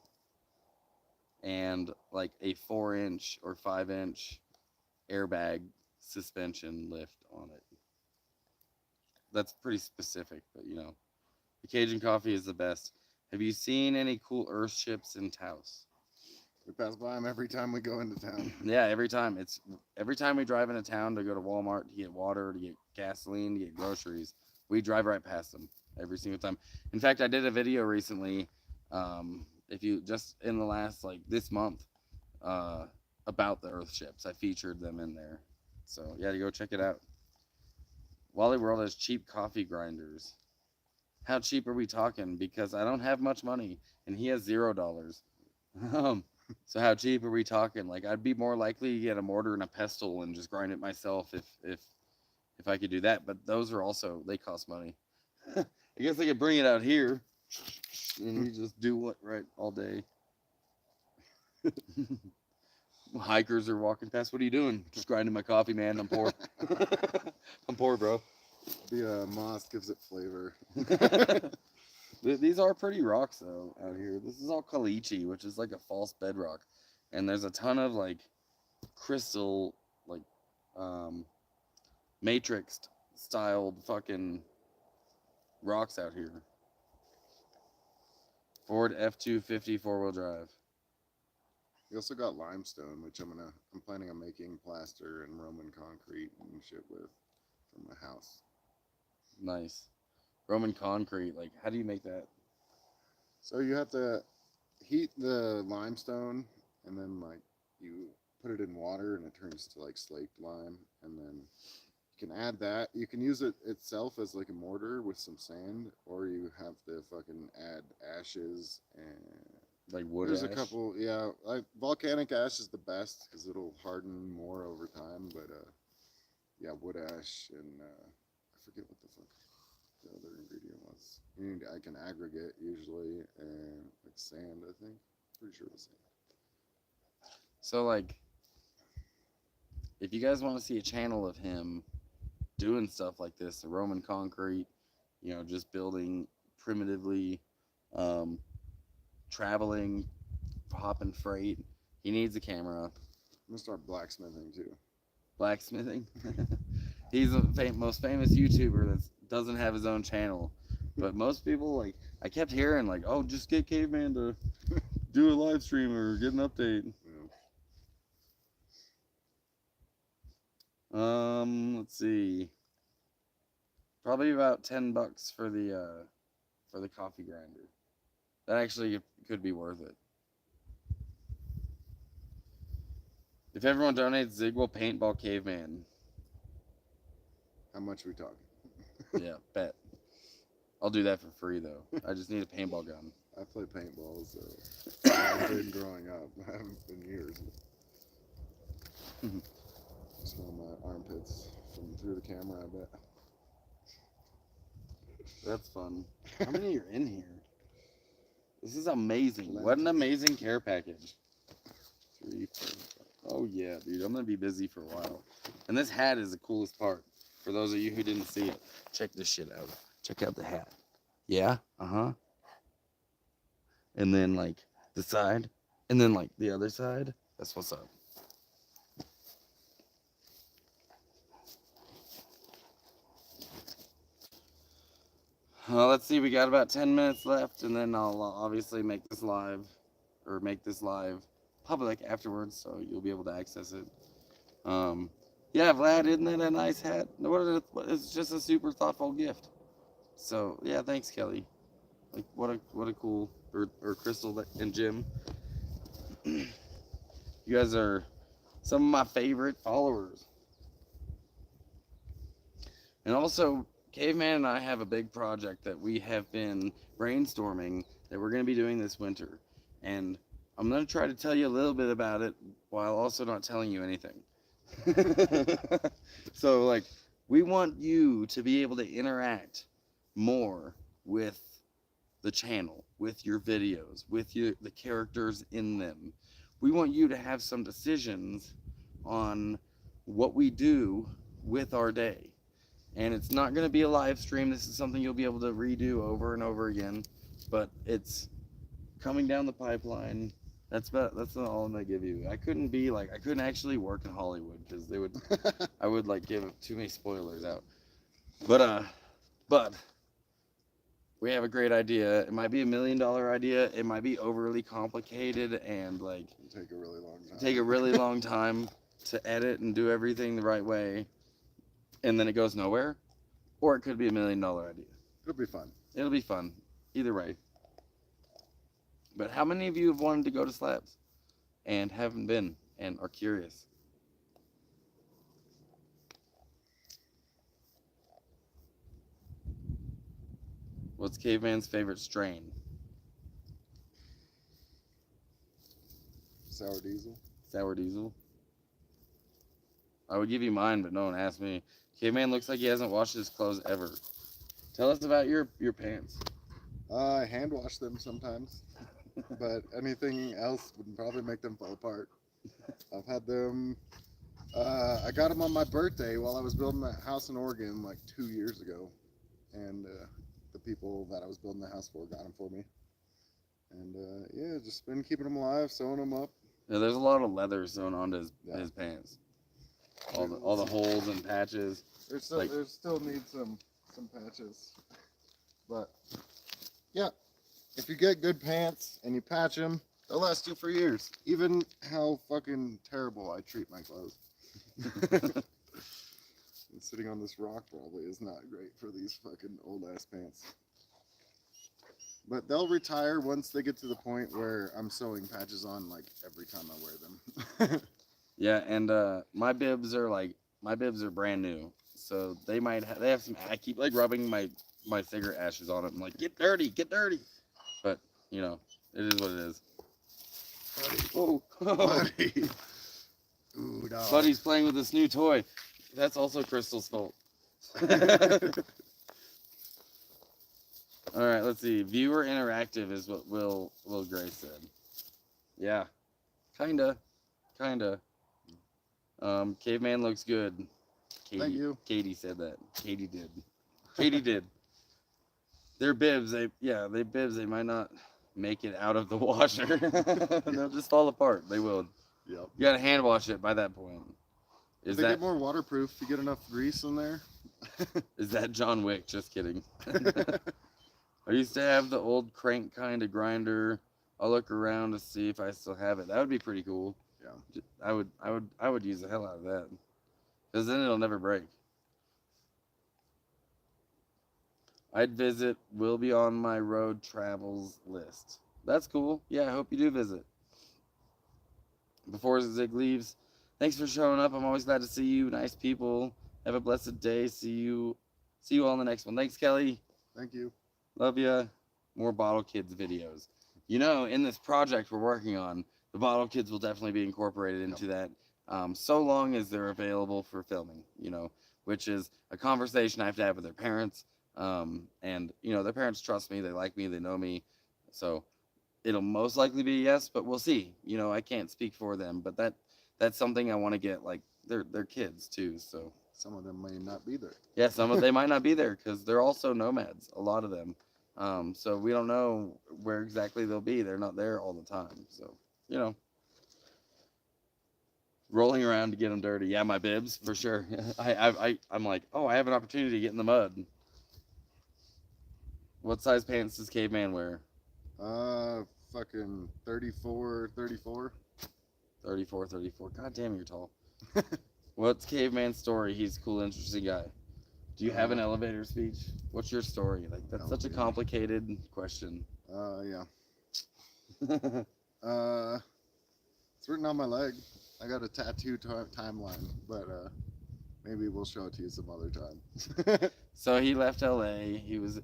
and like a 4-inch or 5-inch airbag suspension lift on it. That's pretty specific, but the Cajun coffee is the best. Have you seen any cool earth ships in Taos? We pass by them every time we go into town. Yeah, every time. Every time we drive into town to go to Walmart to get water, to get gasoline, to get groceries, we drive right past them every single time. In fact, I did a video recently, if you just in the last like this month, about the earth ships. I featured them in there. So yeah, to go check it out. Wally World has cheap coffee grinders. How cheap are we talking? Because I don't have much money, and he has $0. So how cheap are we talking? Like I'd be more likely to get a mortar and a pestle and just grind it myself if I could do that. But those are also they cost money. I guess I could bring it out here, and you just do what right all day. Hikers are walking past. What are you doing? Just grinding my coffee, man. I'm poor. I'm poor, bro. The moss gives it flavor. These are pretty rocks though out here. This is all caliche, which is like a false bedrock, and there's a ton of like crystal, like matrix styled fucking rocks out here. Ford F-250 4-wheel drive. We also got limestone, which I'm planning on making plaster and Roman concrete and shit with from my house. Nice. Roman concrete. Like, how do you make that? So you have to heat the limestone, and then like you put it in water, and it turns to like slaked lime, and then you can add that. You can use it itself as like a mortar with some sand, or you have to fucking add ashes and Like wood there's ash? a couple. Yeah, like volcanic ash is the best because it'll harden more over time. But yeah, wood ash and I forget what the fuck the other ingredient was. You need like an aggregate usually, and like sand. I think. Pretty sure it was sand. So, like, if you guys want to see a channel of him doing stuff like this, the Roman concrete, just building primitively, um, traveling, hopping freight. He needs a camera. I'm gonna start blacksmithing too. Blacksmithing. He's the most famous YouTuber that doesn't have his own channel. But most people, like, I kept hearing, like, oh, just get Caveman to do a live stream or get an update. Yeah. Let's see. Probably about $10 for the coffee grinder. That actually could be worth it. If everyone donates, Zig will paintball Caveman. How much are we talking? Yeah, bet. I'll do that for free though. I just need a paintball gun. I play paintball, so I've been growing up. I haven't been years. Smell my armpits from through the camera, I bet. That's fun. How many are in here? This is amazing. What an amazing care package. 3, 4, 5. Oh yeah, dude. I'm gonna be busy for a while. And this hat is the coolest part. For those of you who didn't see it, check this shit out. Check out the hat. Yeah? Uh-huh. And then like the side. And then like the other side. That's what's up. Well, let's see. We got about 10 minutes left, and then I'll obviously make this live public afterwards, so you'll be able to access it. Yeah, Vlad, isn't that a nice hat? It's just a super thoughtful gift. So yeah, thanks, Kelly. Like what a cool or Crystal and Jim. You guys are some of my favorite followers. And also, Caveman and I have a big project that we have been brainstorming that we're going to be doing this winter. And I'm going to try to tell you a little bit about it while also not telling you anything. So, like, we want you to be able to interact more with the channel, with your videos, with the characters in them. We want you to have some decisions on what we do with our day. And it's not going to be a live stream. This is something you'll be able to redo over and over again. But it's coming down the pipeline. That's all I'm going to give you. I couldn't actually work in Hollywood because I would like give too many spoilers out. But we have a great idea. It might be $1 million idea. It might be overly complicated and like take a really long time. Take a really long time to edit and do everything the right way. And then it goes nowhere, or it could be $1 million idea. It'll be fun. It'll be fun, either way. But how many of you have wanted to go to Slabs and haven't been and are curious? What's Caveman's favorite strain? Sour diesel. Sour diesel? I would give you mine, but no one asked me. Caveman looks like he hasn't washed his clothes ever. Tell us about your pants. I hand wash them sometimes, but anything else would probably make them fall apart. I've had them. I got them on my birthday while I was building that house in Oregon like 2 years ago, and the people that I was building the house for got them for me. And yeah, just been keeping them alive, sewing them up. Yeah, there's a lot of leather sewn onto his pants. All the holes and patches. There still need some patches, but yeah, if you get good pants and you patch them, they'll last you for years. Even how fucking terrible I treat my clothes. And sitting on this rock probably is not great for these fucking old ass pants. But they'll retire once they get to the point where I'm sewing patches on like every time I wear them. Yeah, and my bibs are brand new, so they have some. I keep like rubbing my cigarette ashes on it. I'm like, get dirty. But you know, it is what it is. Oh, Buddy. Ooh, dog. Buddy's playing with this new toy. That's also Crystal's fault. All right, let's see. Viewer interactive is what Will Gray said. Yeah, kinda. Caveman looks good. Thank you. Katie said that. Katie did. Katie did. They're bibs. They bibs. They might not make it out of the washer. They'll just fall apart. They will. Yep. You gotta hand wash it by that point. If they get more waterproof, you get enough grease in there. Is that John Wick? Just kidding. I used to have the old crank kind of grinder. I'll look around to see if I still have it. That would be pretty cool. Yeah. I would use the hell out of that. Because then it'll never break. I'd visit. Will be on my road travels list. That's cool. Yeah, I hope you do visit. Before Zig leaves, thanks for showing up. I'm always glad to see you. Nice people. Have a blessed day. See you all in the next one. Thanks, Kelly. Thank you. Love ya. More Bottle Kids videos. You know, in this project we're working on, the Bottle Kids will definitely be incorporated into that, so long as they're available for filming, you know, which is a conversation I have to have with their parents. And, you know, their parents trust me. They like me. They know me. So it'll most likely be a yes, but we'll see. You know, I can't speak for them, but that's something I want to get. Like, they're kids, too, so. Some of them may not be there. Yeah, they might not be there because they're also nomads, a lot of them. So we don't know where exactly they'll be. They're not there all the time. So, you know, rolling around to get them dirty. Yeah, my bibs, for sure. I'm like, oh, I have an opportunity to get in the mud. What size pants does Caveman wear? Fucking 34. 34. God damn, you're tall. What's Caveman's story? He's a cool, interesting guy. Do you have an elevator speech? What's your story? Like, that's such a complicated question. Yeah. It's written on my leg. I got a tattoo timeline, but maybe we'll show it to you some other time. So he left LA. He was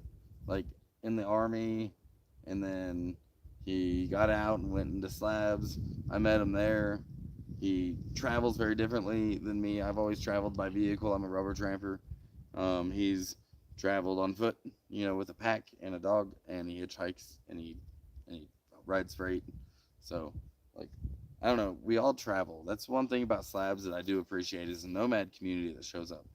like in the army, and then he got out and went into slabs. I met him there. He travels very differently than me. I've always traveled by vehicle. I'm a rubber tramper. He's traveled on foot, you know, with a pack and a dog, and he hitchhikes and he rides freight. So, like, I don't know. We all travel. That's one thing about slabs that I do appreciate is the nomad community that shows up.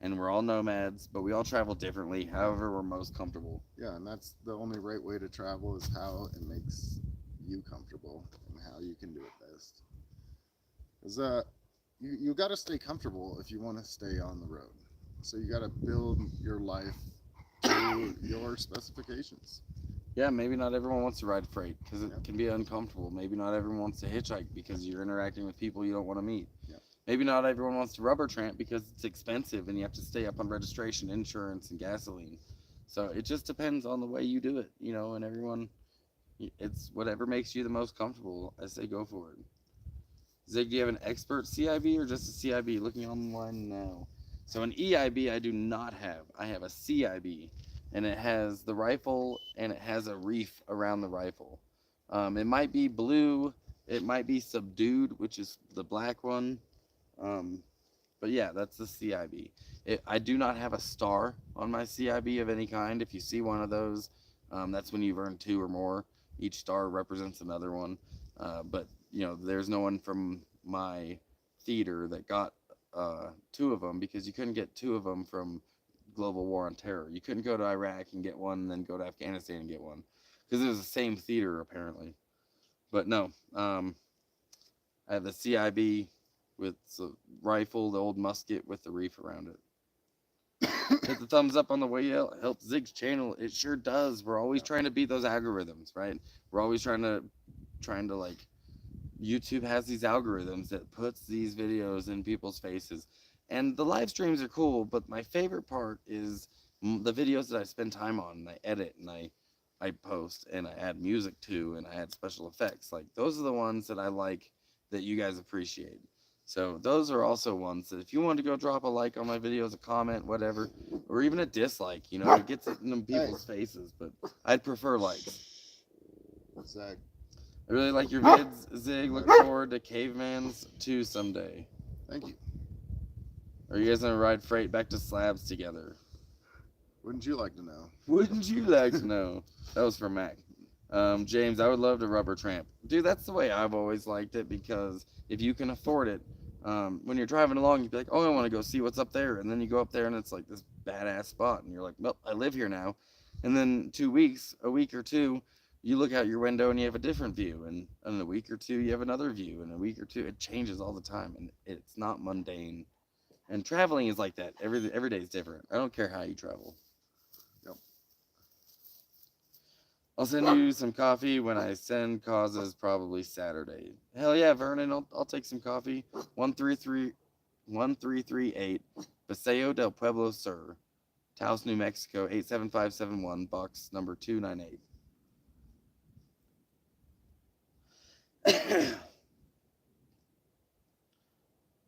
And we're all nomads, but we all travel differently, however we're most comfortable. Yeah, and that's the only right way to travel is how it makes you comfortable and how you can do it best. Because you got to stay comfortable if you want to stay on the road. So you got to build your life to your specifications. Yeah, maybe not everyone wants to ride freight because it can be uncomfortable. Maybe not everyone wants to hitchhike because you're interacting with people you don't want to meet. Yep. Maybe not everyone wants to rubber tramp because it's expensive and you have to stay up on registration, insurance, and gasoline. So it just depends on the way you do it, you know, and everyone, it's whatever makes you the most comfortable. I say go for it. Zig, do you have an expert CIB or just a CIB? Looking online now. So an EIB I do not have. I have a CIB, and it has the rifle and it has a reef around the rifle. It might be blue, it might be subdued, which is the black one. But yeah, that's the CIB. I do not have a star on my CIB of any kind. If you see one of those, that's when you've earned 2 or more. Each star represents another one. But you know, there's no one from my theater that got 2 of them because you couldn't get 2 of them from Global War on Terror. You couldn't go to Iraq and get one and then go to Afghanistan and get one because it was the same theater apparently. But no, I have the CIB with the rifle, the old musket with the reef around it. Hit the thumbs up on the way out. Help Zig's channel. It sure does. We're always trying to beat those algorithms, right? We're always trying to like, YouTube has these algorithms that puts these videos in people's faces, and the live streams are cool, but my favorite part is the videos that I spend time on and I edit and I post and I add music to and I add special effects. Like, those are the ones that I like that you guys appreciate. So those are also ones that if you want to go drop a like on my videos, a comment, whatever, or even a dislike, you know, it gets it in people's faces, but I'd prefer likes. Zag. I really like your vids, Zig. Look forward to Caveman's 2 someday. Thank you. Are you guys gonna ride freight back to slabs together? Wouldn't you like to know? Wouldn't you like to know? That was from Mac. James, I would love to rubber tramp. Dude, that's the way I've always liked it because if you can afford it, When you're driving along, you'd be like, oh, I want to go see what's up there. And then you go up there and it's like this badass spot. And you're like, well, I live here now. And then 2 weeks, a week or two, you look out your window and you have a different view. And in a week or two, you have another view. And a week or two, it changes all the time. And it's not mundane. And traveling is like that. Every day is different. I don't care how you travel. Yep. I'll send you some coffee when I send causes, probably Saturday. Hell yeah, Vernon, I'll take some coffee. 1338 Paseo del Pueblo Sur, Taos, New Mexico, 87571, box number 298.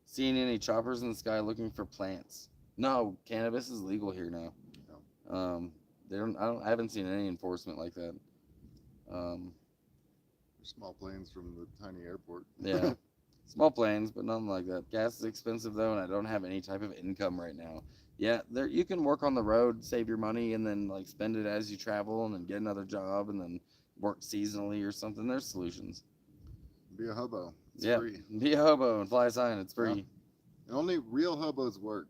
Seeing any choppers in the sky looking for plants? No, cannabis is legal here now. No. I haven't seen any enforcement like that. Small planes from the tiny airport. Yeah, small planes, but nothing like that. Gas is expensive though, and I don't have any type of income right now. Yeah, there you can work on the road, save your money, and then like spend it as you travel, and then get another job, and then work seasonally or something. There's solutions. Be a hobo. It's Yeah, free. be a hobo and fly a sign. It's free. Yeah. And only real hobos work.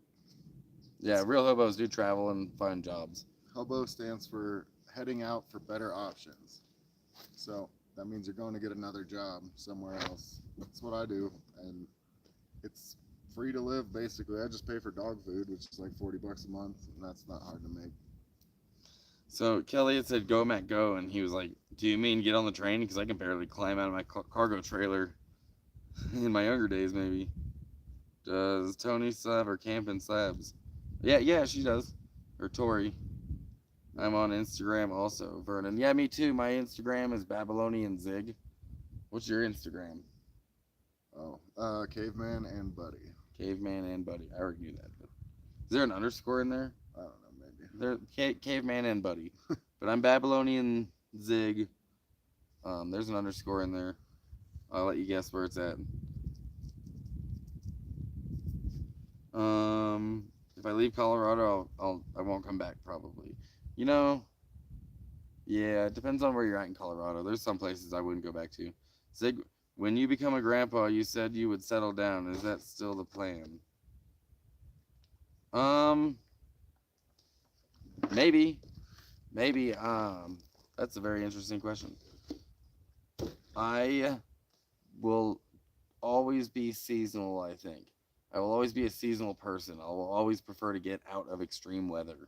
Yeah, real hobos do travel and find jobs. Hobo stands for heading out for better options. So that means you're going to get another job somewhere else. That's what I do, and it's free to live basically. I just pay for dog food, which is like $40 a month, and that's not hard to make. So Kelly had said, "Go Matt, go," and he was like, "Do you mean get on the train? Because I can barely climb out of my cargo trailer." In my younger days, maybe. Does Tony still have her camping slabs? Yeah, she does. Or Tori. I'm on Instagram also, Vernon. Yeah, me too. My Instagram is Babylonian Zig. What's your Instagram? Oh, Caveman and Buddy. Caveman and Buddy. I already knew that. But is there an underscore in there? I don't know, maybe. Caveman and Buddy. But I'm Babylonian Zig. There's an underscore in there. I'll let you guess where it's at. If I leave Colorado, I won't come back probably. You know, yeah, it depends on where you're at in Colorado. There's some places I wouldn't go back to. Zig, when you become a grandpa, you said you would settle down. Is that still the plan? Maybe. That's a very interesting question. I will always be seasonal, I think. I will always be a seasonal person. I will always prefer to get out of extreme weather.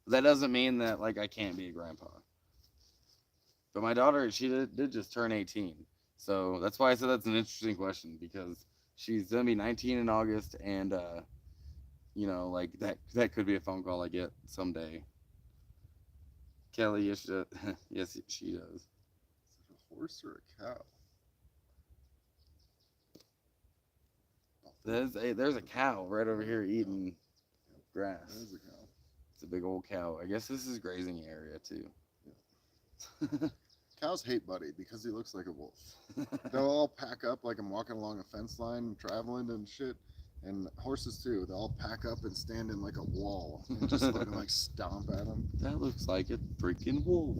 That doesn't mean that like I can't be a grandpa. But my daughter, she did just turn 18. So that's why I said that's an interesting question, because she's gonna be 19 in August, and like that could be a phone call I get someday. Kelly, yes, yes, she does. Is it a horse or a cow? There's a cow right over here eating grass. There's a cow. It's a big old cow. I guess this is grazing area too. Yeah. Cows hate Buddy because he looks like a wolf. They'll all pack up like I'm walking along a fence line, traveling and shit. And horses too. They'll all pack up and stand in like a wall and just fucking like stomp at them. That looks like a freaking wolf.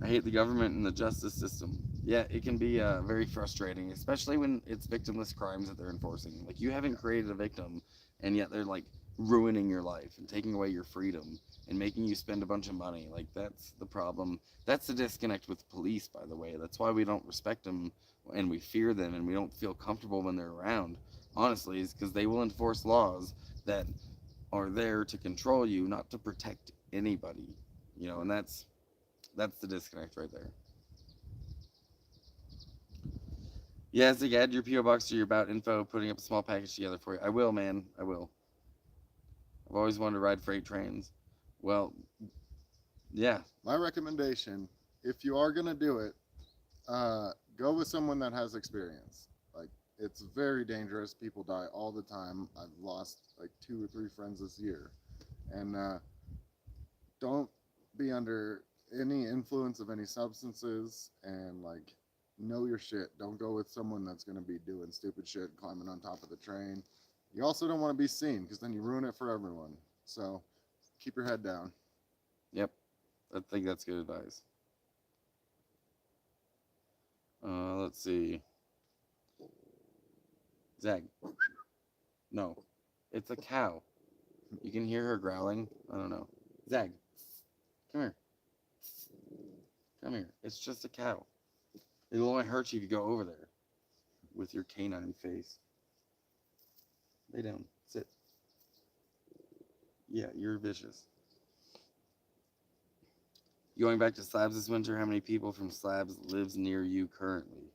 I hate the government and the justice system. Yeah, it can be very frustrating, especially when it's victimless crimes that they're enforcing. Like, you haven't created a victim, and yet they're like ruining your life and taking away your freedom and making you spend a bunch of money. Like, that's the problem. That's the disconnect with police, by the way. That's why we don't respect them and we fear them and we don't feel comfortable when they're around. Honestly, is because they will enforce laws that are there to control you, not to protect anybody. And that's the disconnect right there. Yeah, Zig, add your P.O. box to your about info, putting up a small package together for you. I will, man. I will. I've always wanted to ride freight trains. Well, yeah. My recommendation, if you are going to do it, go with someone that has experience. Like, it's very dangerous. People die all the time. I've lost like 2 or 3 friends this year. And don't be under any influence of any substances, and like, know your shit. Don't go with someone that's going to be doing stupid shit, climbing on top of the train. You also don't want to be seen, because then you ruin it for everyone. So keep your head down. Yep. I think that's good advice. Let's see. Zag. No, it's a cow. You can hear her growling. I don't know. Zag, come here. Come here. It's just a cow. It'll only hurt you if you go over there with your canine face. Lay down. Sit. Yeah, you're vicious. You going back to Slabs this winter? How many people from Slabs lives near you currently?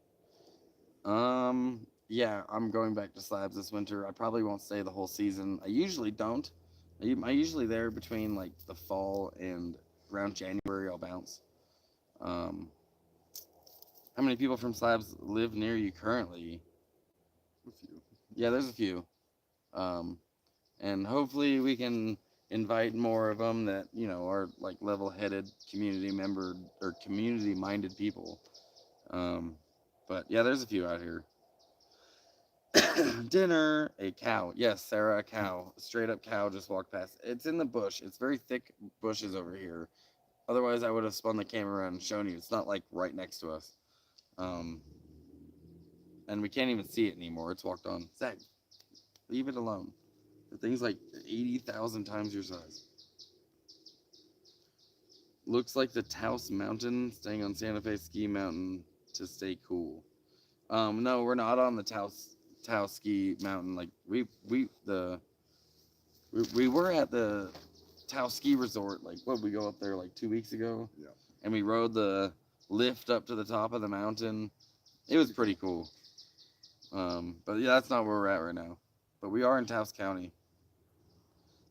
Yeah, I'm going back to Slabs this winter. I probably won't stay the whole season. I usually don't. I'm usually there between like the fall and around January. I'll bounce. How many people from Slabs live near you currently? A few. Yeah, there's a few. And hopefully we can invite more of them that are like level-headed community member or community-minded people. But yeah, there's a few out here. Dinner, a cow. Yes, Sarah, a cow. Straight up cow just walked past. It's in the bush. It's very thick bushes over here. Otherwise, I would have spun the camera around and shown you. It's not like right next to us. And we can't even see it anymore. It's walked on. Zach, leave it alone. The thing's like 80,000 times your size. Looks like the Taos Mountain, staying on Santa Fe Ski Mountain to stay cool. No, we're not on the Taos Ski Mountain. Like we were at the Taos Ski Resort. Like we go up there like 2 weeks ago. Yeah. And we rode the lift up to the top of the mountain. It was pretty cool. But yeah, that's not where we're at right now. But we are in Taos County.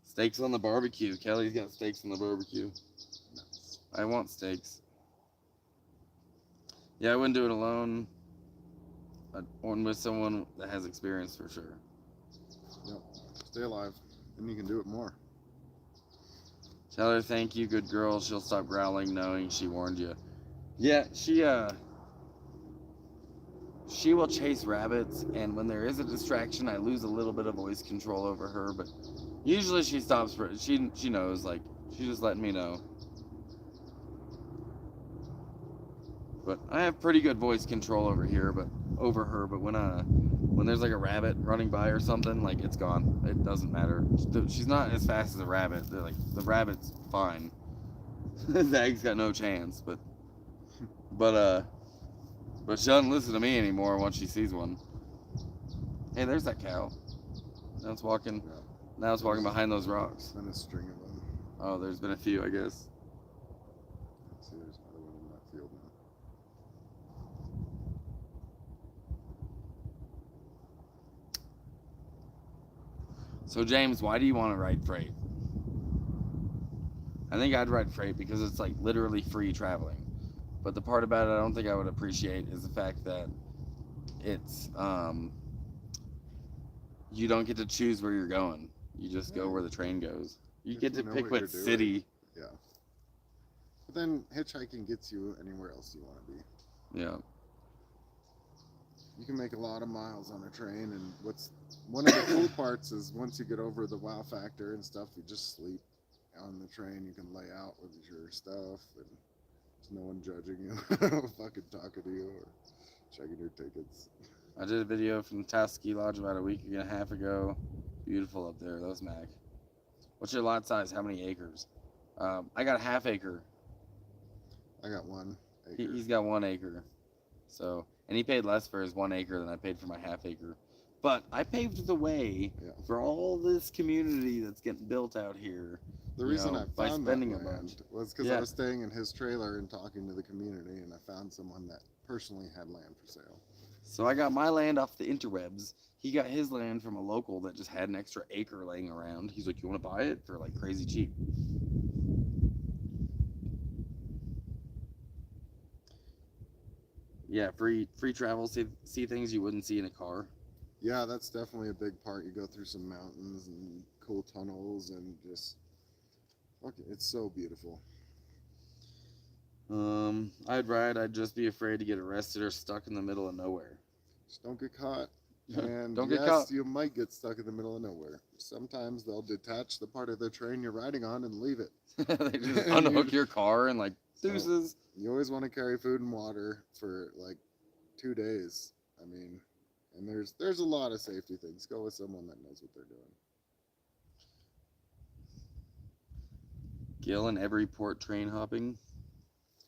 Steaks on the barbecue. Kelly's got steaks on the barbecue. Nice. I want steaks. Yeah, I wouldn't do it alone. Or with someone that has experience for sure. Yep. Stay alive, and you can do it more. Tell her thank you, good girl. She'll stop growling knowing she warned you. Yeah, she will chase rabbits, and when there is a distraction, I lose a little bit of voice control over her, but usually she stops for she knows, like she's just letting me know. But I have pretty good voice control over here, but when there's like a rabbit running by or something, like it's gone. It doesn't matter. She's not as fast as a rabbit. They're like the rabbit's fine. Zag's got no chance, but she doesn't listen to me anymore once she sees one. Hey, there's that cow. Now it's walking. Yeah. Now it's walking behind those rocks. Been a string of them. Oh, there's been a few, I guess. See, there's another one in that field now. So James, why do you want to ride freight? I think I'd ride freight because it's like literally free traveling. But the part about it I don't think I would appreciate is the fact that it's you don't get to choose where you're going. You just go where the train goes. You If get you to know pick what what you're doing. city. Yeah. But then hitchhiking gets you anywhere else you want to be. Yeah. You can make a lot of miles on a train, and what's one of the cool parts is once you get over the wow factor and stuff, you just sleep on the train. You can lay out with your stuff, and there's no one judging you, fucking talking to you or checking your tickets. I did a video from the Taos Ski Lodge about a week and a half ago. Beautiful up there. That was Mac. What's your lot size? How many acres? I got a half acre. I got 1 acre. He's got 1 acre. So, and he paid less for his 1 acre than I paid for my half acre. But I paved the way for all this community that's getting built out here. The reason I by found spending that a land bunch. was because I was staying in his trailer and talking to the community, and I found someone that personally had land for sale. So I got my land off the interwebs. He got his land from a local that just had an extra acre laying around. He's like, you want to buy it for like crazy cheap? Yeah, free travel, see things you wouldn't see in a car. Yeah, that's definitely a big part. You go through some mountains and cool tunnels and just, fuck it, it's so beautiful. I'd ride. I'd just be afraid to get arrested or stuck in the middle of nowhere. Just don't get caught. And Don't get yes, caught. you might get stuck in the middle of nowhere. Sometimes they'll detach the part of the train you're riding on and leave it. They just unhook your car and like, deuces. So, you always want to carry food and water for like 2 days. I mean, And there's a lot of safety things. Go with someone that knows what they're doing. Gil and every port train hopping.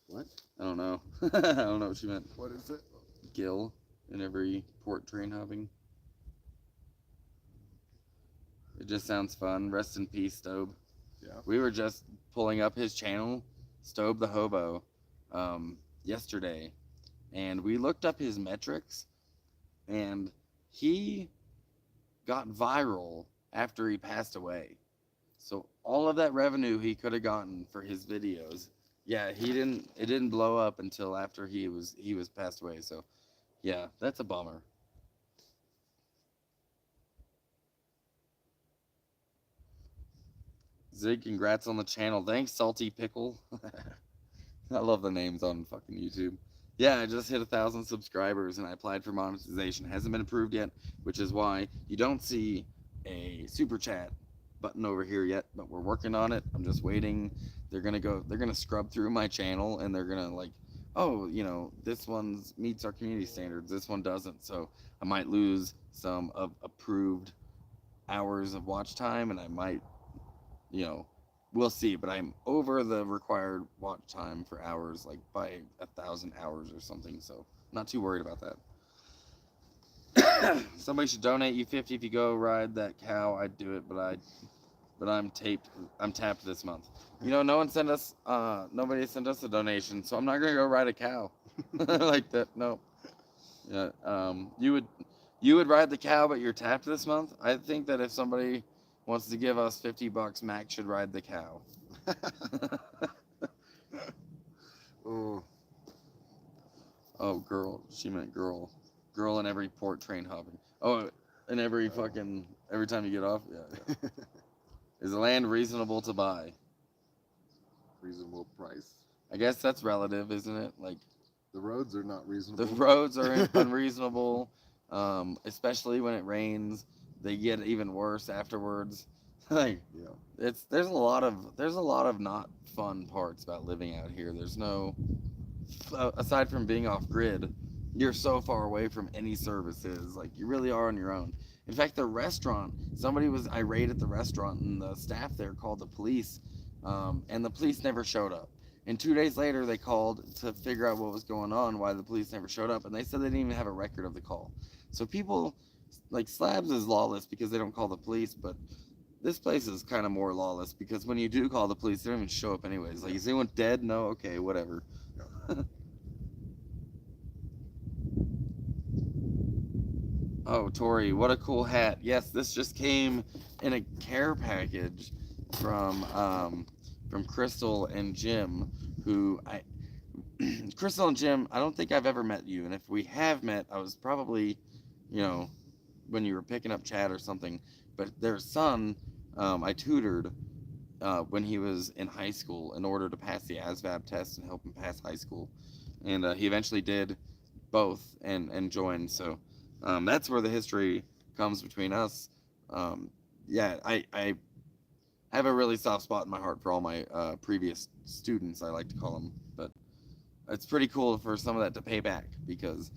What? I don't know. I don't know what she meant. What is it? Gil and every port train hopping. It just sounds fun. Rest in peace, Stobe. Yeah. We were just pulling up his channel, Stobe the Hobo, yesterday, and we looked up his metrics, and he got viral after he passed away. So all of that revenue he could have gotten for his videos, yeah, it didn't blow up until after he was passed away. So yeah, that's a bummer. Zig, congrats on the channel. Thanks, Salty Pickle. I love the names on fucking YouTube. Yeah, I just hit 1,000 subscribers and I applied for monetization. It hasn't been approved yet, which is why you don't see a super chat button over here yet, but we're working on it. I'm just waiting. They're gonna scrub through my channel and they're gonna like, oh, you know, this one meets our community standards, this one doesn't. So I might lose some of approved hours of watch time and I might, you know, we'll see, but I'm over the required watch time for hours, like by 1,000 hours or something, so not too worried about that. Somebody should donate you 50 if you go ride that cow. I'd do it, but I'm tapped this month. You know, nobody sent us a donation, so I'm not gonna go ride a cow like that. No. Yeah. You would ride the cow, but you're tapped this month. I think that if somebody wants to give us $50, Mac should ride the cow. Oh. Oh, girl. She meant girl. Girl in every port train hopping. Oh, and every time you get off. Yeah. Is the land reasonable to buy? Reasonable price. I guess that's relative, isn't it? Like the roads are not reasonable. The roads are unreasonable, especially when it rains. They get even worse afterwards. Like, yeah, there's a lot of not fun parts about living out here. There's no, aside from being off grid, you're so far away from any services. Like, you really are on your own. In fact, the restaurant, somebody was irate at the restaurant, and the staff there called the police, and the police never showed up. And 2 days later, they called to figure out what was going on, why the police never showed up, and they said they didn't even have a record of the call. So people, like, Slabs is lawless because they don't call the police, but this place is kind of more lawless because when you do call the police, they don't even show up anyways. Like, is anyone dead? No? Okay, whatever. Oh, Tori, what a cool hat. Yes, this just came in a care package from Crystal and Jim, Crystal and Jim, I don't think I've ever met you, and if we have met, I was probably, you know, when you were picking up chat or something, but their son, I tutored when he was in high school in order to pass the ASVAB test and help him pass high school, and he eventually did both and joined, so that's where the history comes between us. Yeah, I have a really soft spot in my heart for all my previous students, I like to call them, but it's pretty cool for some of that to pay back because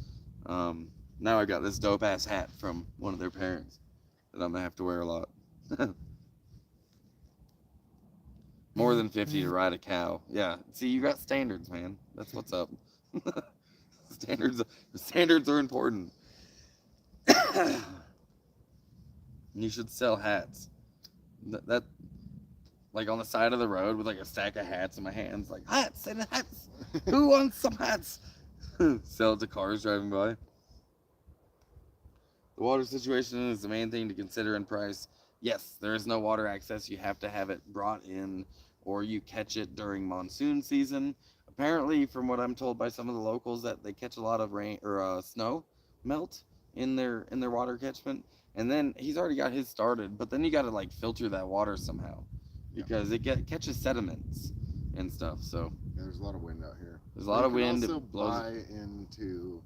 now I got this dope ass hat from one of their parents that I'm gonna have to wear a lot. More than 50 to ride a cow. Yeah, see, you got standards, man. That's what's up. Standards are important. You should sell hats. That like on the side of the road with like a stack of hats in my hands, like hats and hats. Who wants some hats? Sell it to cars driving by. The water situation is the main thing to consider in price. Yes, there is no water access. You have to have it brought in, or you catch it during monsoon season. Apparently, from what I'm told by some of the locals, that they catch a lot of rain or snow melt in their water catchment. And then he's already got his started, but then you got to like filter that water somehow because it catches sediments and stuff. So yeah, there's a lot of wind out here. There's a lot of wind. You can also it blows. buy into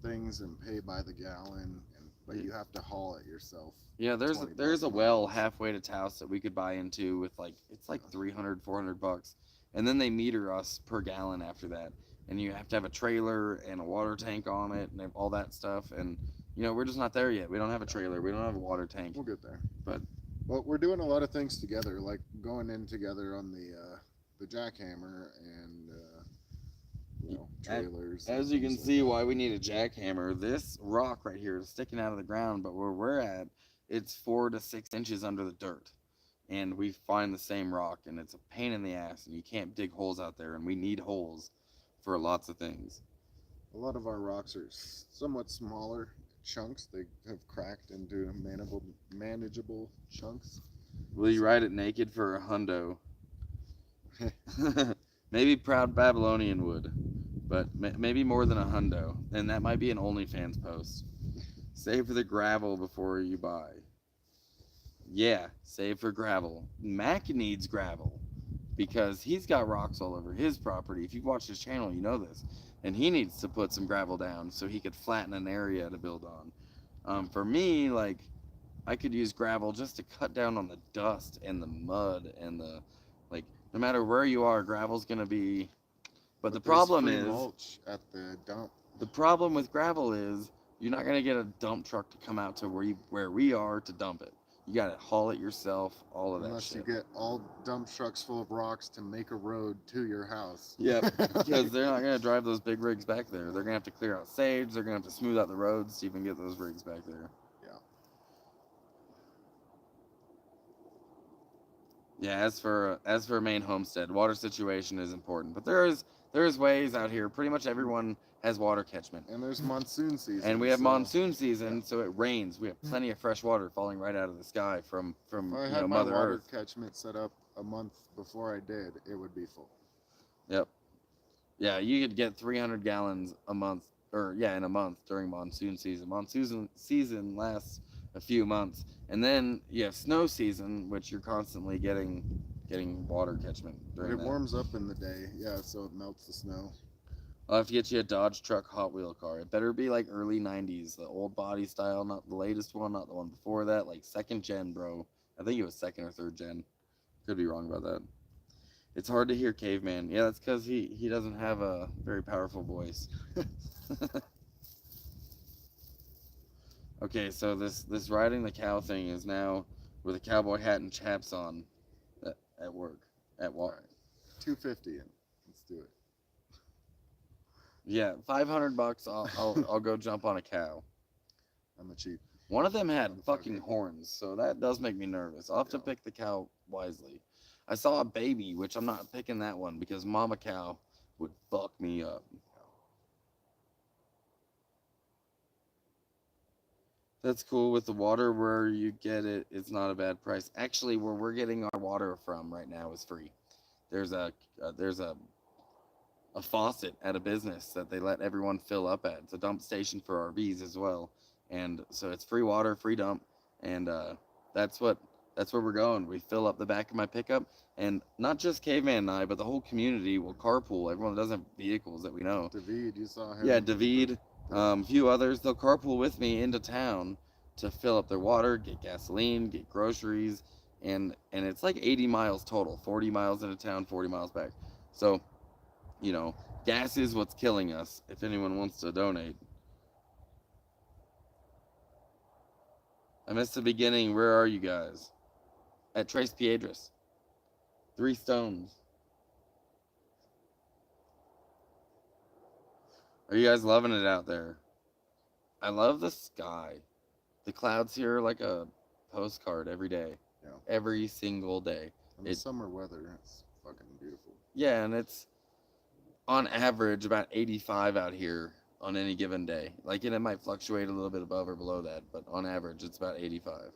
things and pay by the gallon, but you have to haul it yourself. Yeah, there's a well halfway to Taos that we could buy into with like it's like $300-$400, and then they meter us per gallon after that, and you have to have a trailer and a water tank on it and all that stuff, and You know, we're just not there yet. We don't have a trailer. We don't have a water tank. We'll get there. But well, we're doing a lot of things together, like going in together on the jackhammer and trailers. as you can see, why we need a jackhammer. This rock right here is sticking out of the ground, but where we're at, it's 4 to 6 inches under the dirt. And we find the same rock, and it's a pain in the ass, and you can't dig holes out there, and we need holes for lots of things. A lot of our rocks are somewhat smaller chunks. They have cracked into manageable chunks. Will you ride it naked for a hundo? Maybe Proud Babylonian would, but maybe more than a hundo, and that might be an OnlyFans post. Save for the gravel before you buy. Yeah, save for gravel. Mac needs gravel because he's got rocks all over his property. If you've watched his channel, you know this. And he needs to put some gravel down so he could flatten an area to build on. For me, like, I could use gravel just to cut down on the dust and the mud and the, like, no matter where you are, gravel's gonna be. But the problem is mulch at the dump. The problem with gravel is you're not gonna get a dump truck to come out to where we are to dump it. You gotta haul it yourself, all of that shit. Unless you get all dump trucks full of rocks to make a road to your house. Yep, because they're not gonna drive those big rigs back there. They're gonna have to clear out sage. They're gonna have to smooth out the roads to even get those rigs back there. Yeah. Yeah. As for a main homestead, water situation is important, but there's ways out here. Pretty much everyone has water catchment. And there's monsoon season. And we have monsoon season, so it rains. We have plenty of fresh water falling right out of the sky from if I had Mother my water Earth. catchment set up a month before I did, it would be full. Yep. Yeah, you could get 300 gallons a month, in a month during monsoon season. Monsoon season lasts a few months, and then you have snow season, which you're constantly getting water catchment during It that. warms up in the day, yeah, so it melts the snow. I'll have to get you a Dodge truck Hot Wheel car. It better be like early 90s, the old body style, not the latest one, not the one before that, like second gen, bro. I think it was second or third gen. Could be wrong about that. It's hard to hear Caveman. Yeah, that's because he doesn't have a very powerful voice. Okay, so this riding the cow thing is now with a cowboy hat and chaps on at work, at Walmart. $250 and let's do it. Yeah, $500. I'll go jump on a cow. I'm a cheap. One of them had fucking horns, so that does make me nervous. I'll have to pick the cow wisely. I saw a baby, which I'm not picking that one because mama cow would fuck me up. That's cool. With the water where you get it, it's not a bad price. Actually, where we're getting our water from right now is free. There's a faucet at a business that they let everyone fill up at. It's a dump station for RVs as well, and so it's free water, free dump, and that's where we're going. We fill up the back of my pickup, and not just Caveman and I, but the whole community will carpool. Everyone that doesn't have vehicles that we know. David, you saw him. Yeah, David. A few others, they'll carpool with me into town to fill up their water, get gasoline, get groceries, and it's like 80 miles total, 40 miles into town, 40 miles back. So, gas is what's killing us, if anyone wants to donate. I missed the beginning. Where are you guys? At Tres Piedras. 3 stones. Are you guys loving it out there? I love the sky. The clouds here are like a postcard every day. Yeah. Every single day. And the summer weather, it's fucking beautiful. Yeah, and it's on average about 85 out here on any given day. Like, and it might fluctuate a little bit above or below that, but on average it's about 85.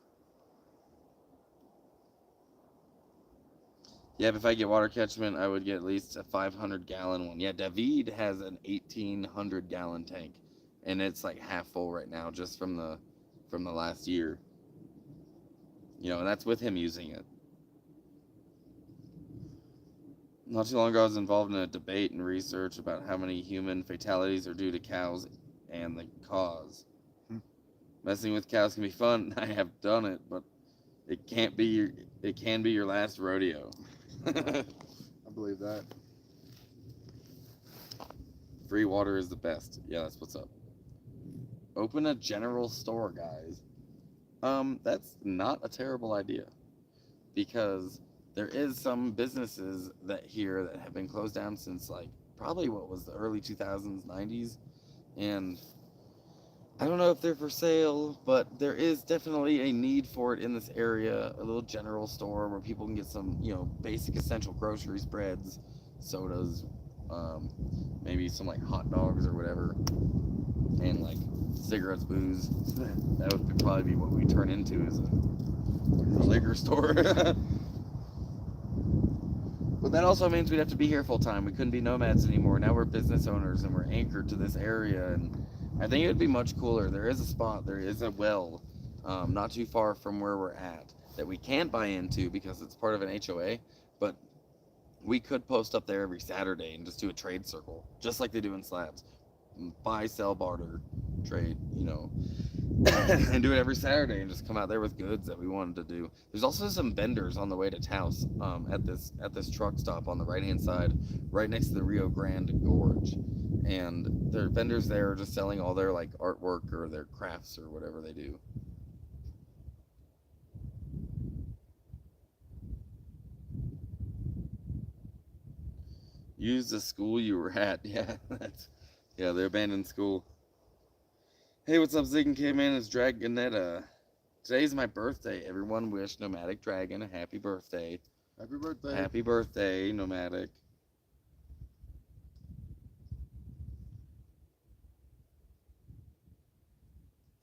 Yeah, if I get water catchment, I would get at least a 500-gallon one. Yeah, David has an 1,800-gallon tank, and it's like half full right now just from the last year. And that's with him using it. Not too long ago, I was involved in a debate and research about how many human fatalities are due to cows and the cause. Messing with cows can be fun. I have done it, but it can be your last rodeo. I believe that. Free water is the best. Yeah, that's what's up. Open a general store, guys. That's not a terrible idea because there is some businesses that here that have been closed down since like probably what was the early 2000s, 90s, and I don't know if they're for sale, but there is definitely a need for it in this area. A little general store where people can get some, basic essential groceries, breads, sodas, um, maybe some like hot dogs or whatever, and like cigarettes, booze. That would probably be what we turn into as a liquor store. But that also means we'd have to be here full time. We couldn't be nomads anymore. Now we're business owners and we're anchored to this area. And I think it would be much cooler. There is a spot, there is a well, not too far from where we're at that we can't buy into because it's part of an HOA. But we could post up there every Saturday and just do a trade circle, just like they do in slabs. Buy, sell, barter, trade, and do it every Saturday and just come out there with goods that we wanted to do. There's also some vendors on the way to Taos at this truck stop on the right hand side, right next to the Rio Grande Gorge, and their vendors there are just selling all their like artwork or their crafts or whatever they do. Use the school you were at. Yeah, the abandoned school. Hey, what's up, Zig and Caveman? It's Dragonetta. Today's my birthday. Everyone wish Nomadic Dragon a happy birthday. Happy birthday. Happy birthday, Nomadic.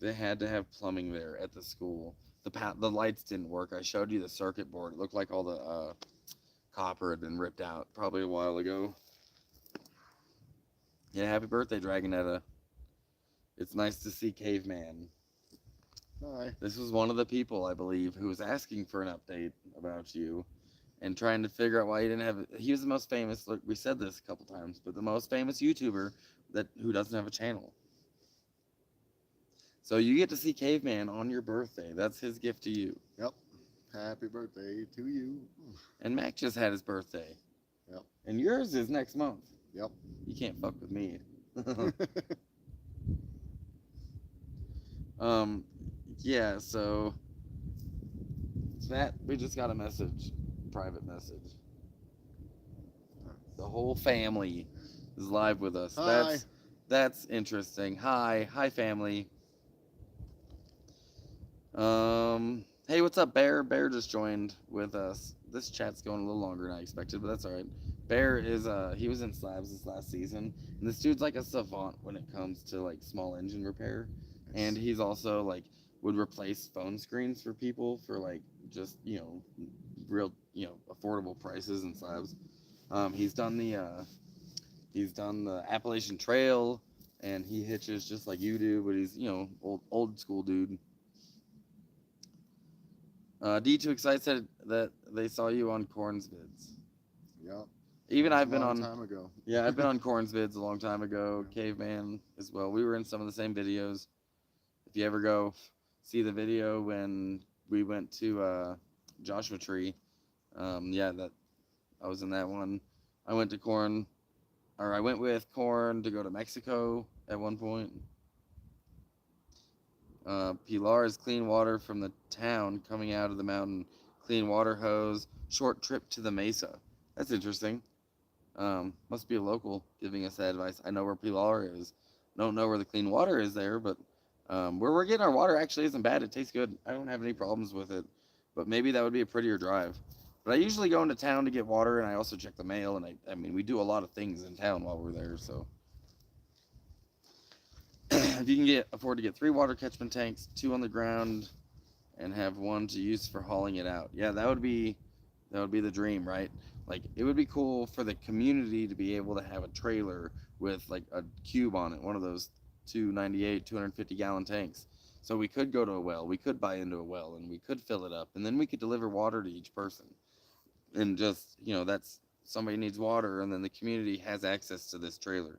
They had to have plumbing there at the school. The lights didn't work. I showed you the circuit board. It looked like all the copper had been ripped out probably a while ago. Yeah, happy birthday, Dragonetta. It's nice to see Caveman. Hi. This was one of the people, I believe, who was asking for an update about you and trying to figure out why you didn't have it. He was the most famous, look, we said this a couple times, but the most famous YouTuber who doesn't have a channel. So you get to see Caveman on your birthday. That's his gift to you. Yep. Happy birthday to you. And Mac just had his birthday. Yep. And yours is next month. Yep. You can't fuck with me. Yeah, so that we just got a message, private message. The whole family is live with us. Hi. That's interesting. Hi family. Hey, what's up, Bear? Bear just joined with us. This chat's going a little longer than I expected, but that's all right. Bear is he was in slabs this last season, and this dude's like a savant when it comes to like small engine repair, and he's also like would replace phone screens for people for like just real affordable prices in slabs. He's done the Appalachian Trail, and he hitches just like you do, but he's old school dude. D2 Excite said that they saw you on Corn's vids. Yep. Even I've been on. on. Time ago. Yeah, I've been on Corn's vids a long time ago. Caveman as well. We were in some of the same videos. If you ever go see the video when we went to Joshua Tree, that I was in that one. I went with Corn to go to Mexico at one point. Pilar is clean water from the town coming out of the mountain. Clean water hose. Short trip to the mesa. That's interesting. Must be a local giving us that advice. I know where Pilar is. Don't know where the clean water is there, but where we're getting our water actually isn't bad. It tastes good. I don't have any problems with it. But maybe that would be a prettier drive. But I usually go into town to get water, and I also check the mail, and I mean, we do a lot of things in town while we're there, so. If you can afford to get 3 water catchment tanks, 2 on the ground, and have 1 to use for hauling it out. Yeah, that would be the dream, right? Like, it would be cool for the community to be able to have a trailer with like a cube on it, one of those 298, 250-gallon tanks. So we could go to a well, we could buy into a well, and we could fill it up, and then we could deliver water to each person. And just, that's somebody needs water, and then the community has access to this trailer.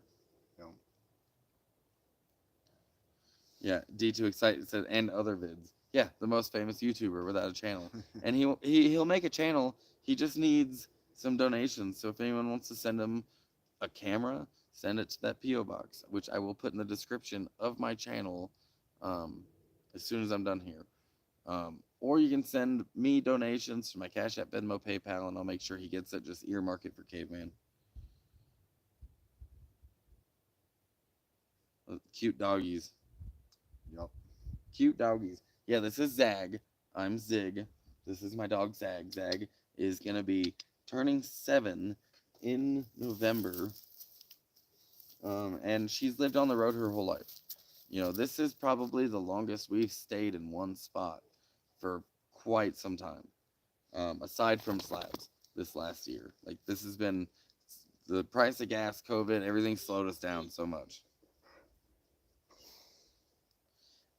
Yeah, D2 Excited said, and other vids. Yeah, the most famous YouTuber without a channel. And he'll make a channel. He just needs some donations. So if anyone wants to send him a camera, send it to that P.O. box, which I will put in the description of my channel um, as soon as I'm done here. Or you can send me donations to my Cashapp, Venmo, PayPal, and I'll make sure he gets it. Just earmark it for Caveman. Cute doggies. Yup. Cute doggies. Yeah, this is Zag. I'm Zig. This is my dog Zag. Zag is gonna be turning 7 in November. And she's lived on the road her whole life. You know, this is probably the longest we've stayed in one spot for quite some time. Aside from slabs this last year. Like this has been the price of gas, COVID, everything slowed us down so much.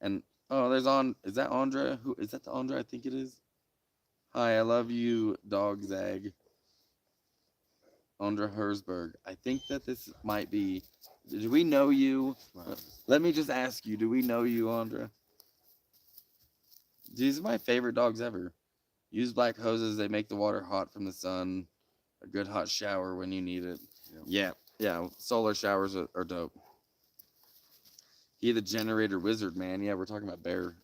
And oh, there's is that Andra? Who is that the Andra I think it is? Hi, I love you, dog Zag. Andra Herzberg. I think that this might be. Do we know you? Slabs. Let me just ask you. Do we know you, Andra? These are my favorite dogs ever. Use black hoses. They make the water hot from the sun. A good hot shower when you need it. Yep. Yeah, yeah. Solar showers are dope. He the generator wizard, man. Yeah, we're talking about Bear.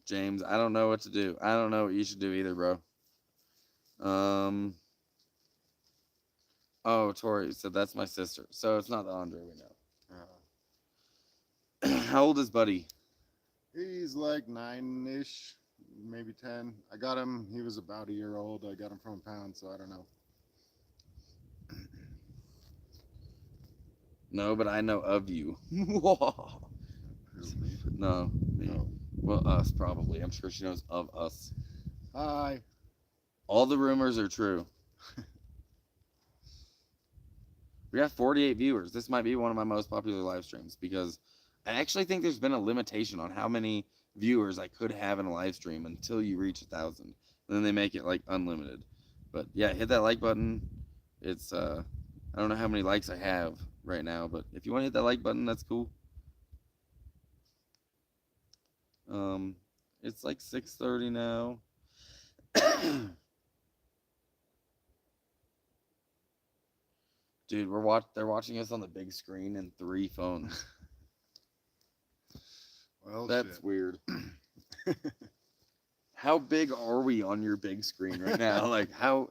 James, I don't know what to do. I don't know what you should do either, bro. Oh, Tori said that's my sister. So it's not the Andre we know. How old is Buddy? He's like 9-ish, maybe 10. I got him. He was about a year old. I got him from a pound, so I don't know. No, but I know of you. No, me. No. Well, us probably. I'm sure she knows of us. Hi. All the rumors are true. We have 48 viewers. This might be one of my most popular live streams because I actually think there's been a limitation on how many viewers I could have in a live stream until you reach 1,000. And then they make it like unlimited. But yeah, hit that like button. It's I don't know how many likes I have right now, but if you want to hit that like button, that's cool. It's like 6:30 now. Dude, they're watching us on the big screen in 3 phones. Well, That's shit. weird. How big are we on your big screen right now? Like how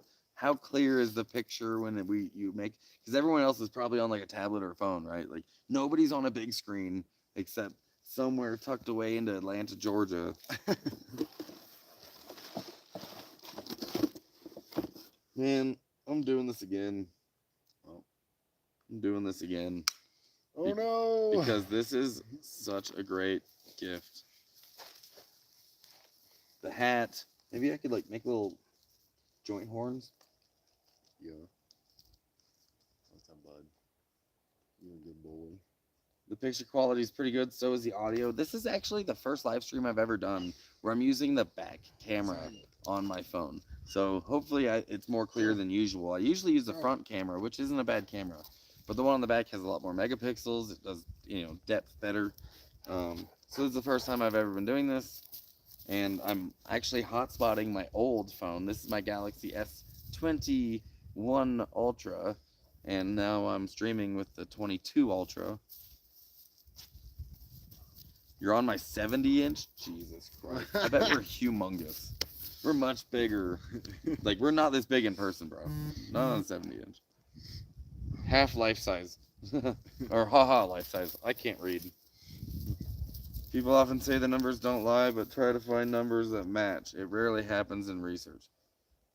clear is the picture when you make, because everyone else is probably on like a tablet or a phone, right? Like nobody's on a big screen except somewhere tucked away into Atlanta, Georgia. Man, I'm doing this again. I'm doing this again. Oh no! Because this is such a great gift. The hat. Maybe I could like make little joint horns. Yeah. What's up, bud? You're a good boy. The picture quality is pretty good. So is the audio. This is actually the first live stream I've ever done where I'm using the back camera on my phone. So hopefully it's more clear than usual. I usually use the front camera, which isn't a bad camera. But the one on the back has a lot more megapixels. It does, depth better. So this is the first time I've ever been doing this. And I'm actually hotspotting my old phone. This is my Galaxy S21 Ultra. And now I'm streaming with the 22 Ultra. You're on my 70-inch? Jesus Christ. I bet we're humongous. We're much bigger. Like, we're not this big in person, bro. Not on 70-inch. Half life size. Or haha life size. I can't read. People often say the numbers don't lie, but try to find numbers that match. It rarely happens in research.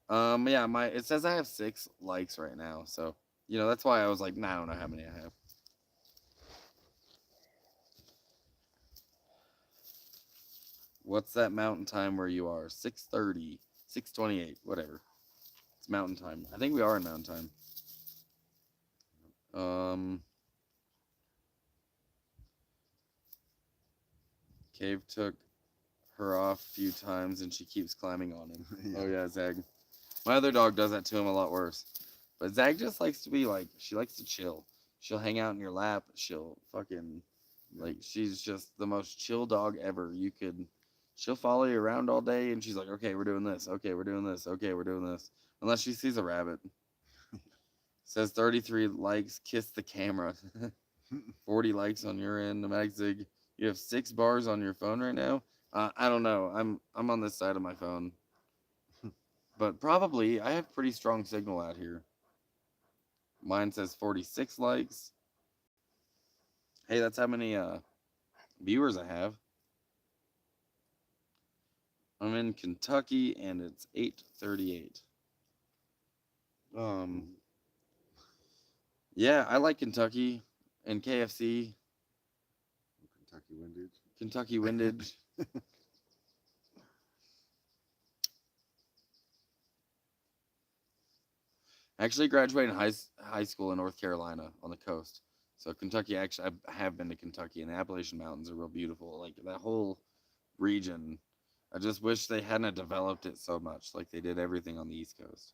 Yeah, it says I have 6 likes right now, so that's why I was like, nah, I don't know how many I have. What's that mountain time where you are? 6:30, 6:28, whatever. It's mountain time. I think we are in mountain time. Cave took her off a few times and she keeps climbing on him. Yeah. Oh yeah, Zag. My other dog does that to him a lot worse. But Zag just likes to be like, she likes to chill. She'll hang out in your lap. She'll fucking, like, she's just the most chill dog ever. She'll follow you around all day and she's like, okay, we're doing this. Okay, we're doing this. Okay, we're doing this. Unless she sees a rabbit. Says 33 likes, kiss the camera. 40 likes on your end. Nomadic Zig, you have 6 bars on your phone right now. I don't know. I'm on this side of my phone, but probably I have pretty strong signal out here. Mine says 46 likes. Hey, that's how many viewers I have. I'm in Kentucky and it's 8:38. Yeah, I like Kentucky and KFC. Kentucky windage. Kentucky windage. I actually graduated high school in North Carolina on the coast. So Kentucky, actually, I have been to Kentucky, and the Appalachian Mountains are real beautiful. Like that whole region, I just wish they hadn't developed it so much, like they did everything on the East Coast.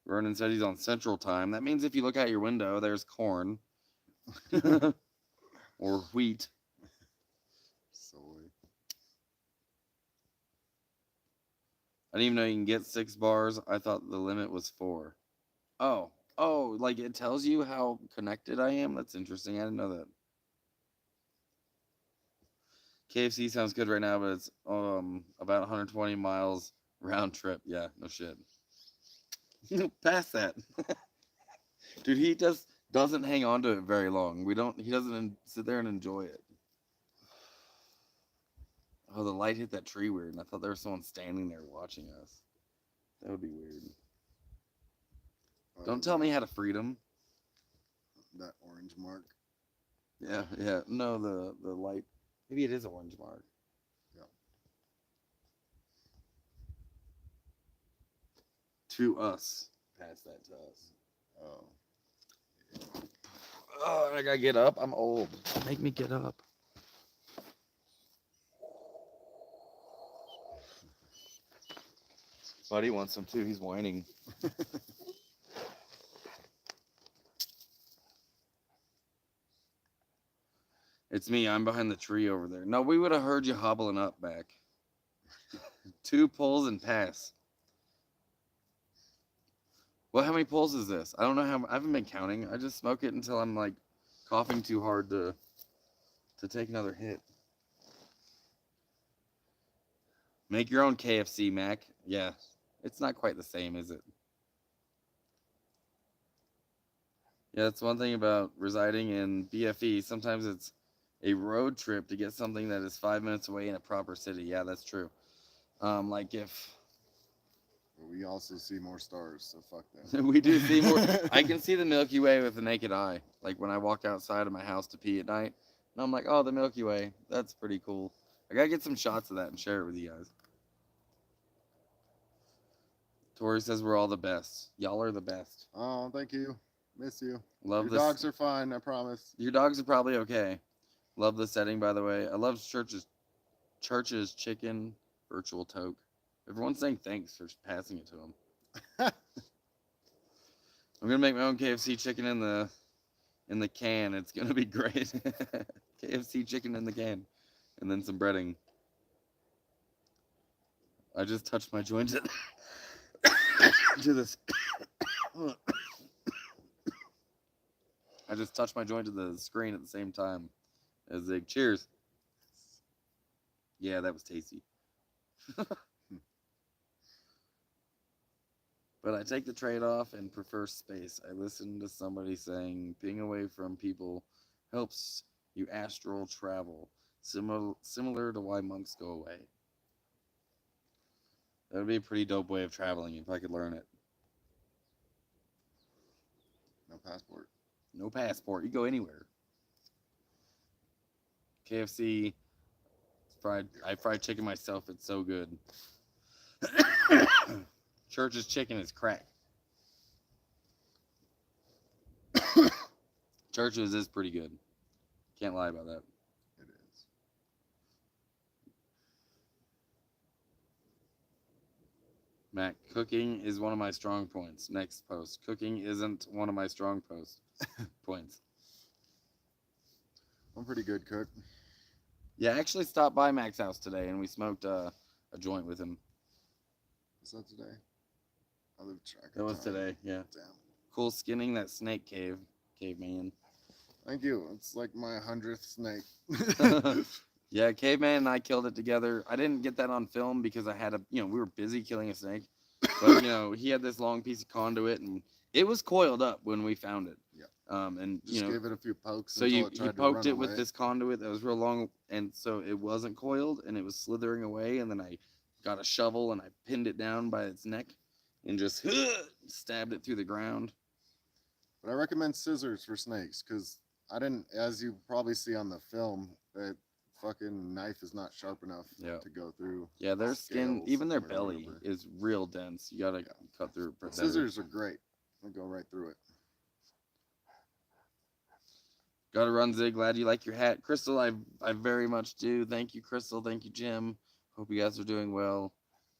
Vernon said he's on Central Time. That means if you look out your window, there's corn or wheat. Soy. I didn't even know you can get 6 bars. I thought the limit was 4. Oh, like it tells you how connected I am? That's interesting. I didn't know that. KFC sounds good right now, but it's about 120 miles round trip. Yeah, no shit. Past that. Dude, he doesn't hang on to it very long. He doesn't sit there and enjoy it. Oh, the light hit that tree weird, and I thought there was someone standing there watching us. That would be weird. Don't tell me how to freedom. That orange mark. Yeah. No, the light. Maybe it is an orange mark. Yeah. To us. Pass that to us. Oh. Oh, I gotta get up. I'm old. Make me get up. Buddy wants some too. He's whining. It's me. I'm behind the tree over there. No, we would have heard you hobbling up back. 2 pulls and pass. Well, how many pulls is this? I don't know how. I haven't been counting. I just smoke it until I'm like coughing too hard to take another hit. Make your own KFC, Mac. Yeah, it's not quite the same, is it? Yeah, that's one thing about residing in BFE. Sometimes it's a road trip to get something that is 5 minutes away in a proper city. Yeah, that's true. Like if But we also see more stars, so fuck that. we do see more, I can see the Milky Way with the naked eye. Like when I walk outside of my house to pee at night, and I'm like, oh, the Milky Way. That's pretty cool. I gotta get some shots of that and share it with you guys. Tori says we're all the best. Y'all are the best. Oh, thank you. Miss you. Love Your this. dogs are fine, I promise. Your dogs are probably okay. Love the setting, by the way. I love Church's chicken virtual toke. Everyone's saying thanks for passing it to him. I'm gonna make my own KFC chicken in the can. It's gonna be great. KFC chicken in the can, and then some breading. I just touched my joint to this. I just touched my joint to the screen at the same time as Zig. Cheers. Yeah, that was tasty. But I take the trade-off and prefer space. I listen to somebody saying being away from people helps you astral travel, similar to why monks go away. That would be a pretty dope way of traveling if I could learn it. No passport. No passport. You go anywhere. KFC, I fried chicken myself. It's so good. Church's chicken is crack. Church's is pretty good. Can't lie about that. It is. Matt, cooking is one of my strong points. Next post. Cooking isn't one of my strong points. I'm a pretty good cook. Yeah, I actually stopped by Mac's house today and we smoked a joint with him. Is that today? I lose track of That was time. today, yeah. Damn. cool skinning that snake caveman. Thank you. It's like my 100th snake. Yeah, Caveman and I killed it together. I didn't get that on film because I had we were busy killing a snake. But, he had this long piece of conduit and it was coiled up when we found it. Yeah. And, Just gave it a few pokes so until you it tried to poked run it away. with this conduit that was real long, and so it wasn't coiled and it was slithering away. And then I got a shovel and I pinned it down by its neck and just stabbed it through the ground. But I recommend scissors for snakes because I didn't, as you probably see on the film, that fucking knife is not sharp enough to go through. Yeah, their skin, scales even their or belly, whatever. is real dense. You gotta cut through it. But better. scissors are great. They go right through it. Gotta run, Zig. Glad you like your hat, Crystal. I very much do. Thank you, Crystal. Thank you, Jim. Hope you guys are doing well.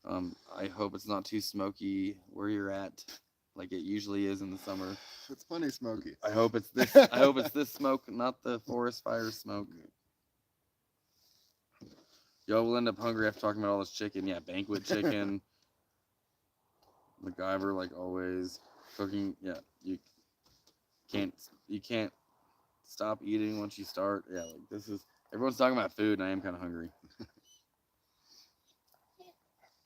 I hope it's not too smoky where you're at, like it usually is in the summer. It's plenty smoky. I hope it's this. I hope it's this smoke, not the forest fire smoke. Yo, we'll end up hungry after talking about all this chicken. Yeah, banquet chicken. MacGyver, like always, cooking. Yeah, you can't stop eating once you start. Yeah, like this is. Everyone's talking about food, and I am kind of hungry.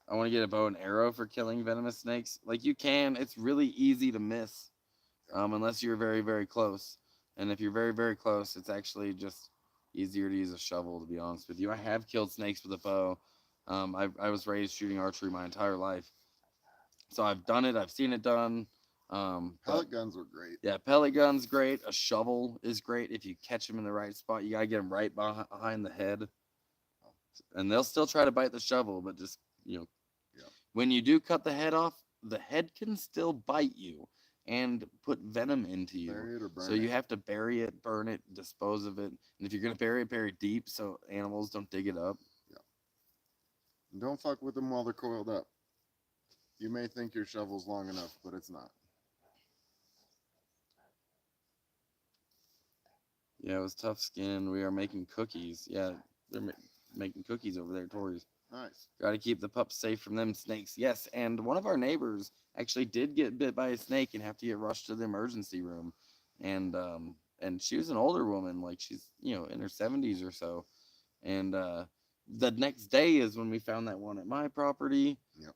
I want to get a bow and arrow for killing venomous snakes. Like you can, it's really easy to miss, unless you're very, very close. And if you're very, very close, it's actually just easier to use a shovel, to be honest with you. I have killed snakes with a bow. I was raised shooting archery my entire life. So I've done it. I've seen it done. Pellet guns were great. Yeah, pellet guns great. A shovel is great if you catch them in the right spot. You gotta get them right behind the head, and they'll still try to bite the shovel, but just when you do cut the head off, the head can still bite you and put venom into you. Bury it or burn so you have to bury it, burn it, dispose of it, and if you're gonna bury it deep so animals don't dig it up. Yeah. And don't fuck with them while they're coiled up. You may think your shovel's long enough, but it's not. Yeah, it was tough skin. We are making cookies. Yeah, they're making cookies over there, Tori's. Nice. Got to keep the pups safe from them snakes. Yes, and one of our neighbors actually did get bit by a snake and have to get rushed to the emergency room. And she was an older woman, like she's, in her 70s or so. And the next day is when we found that one at my property. Yep.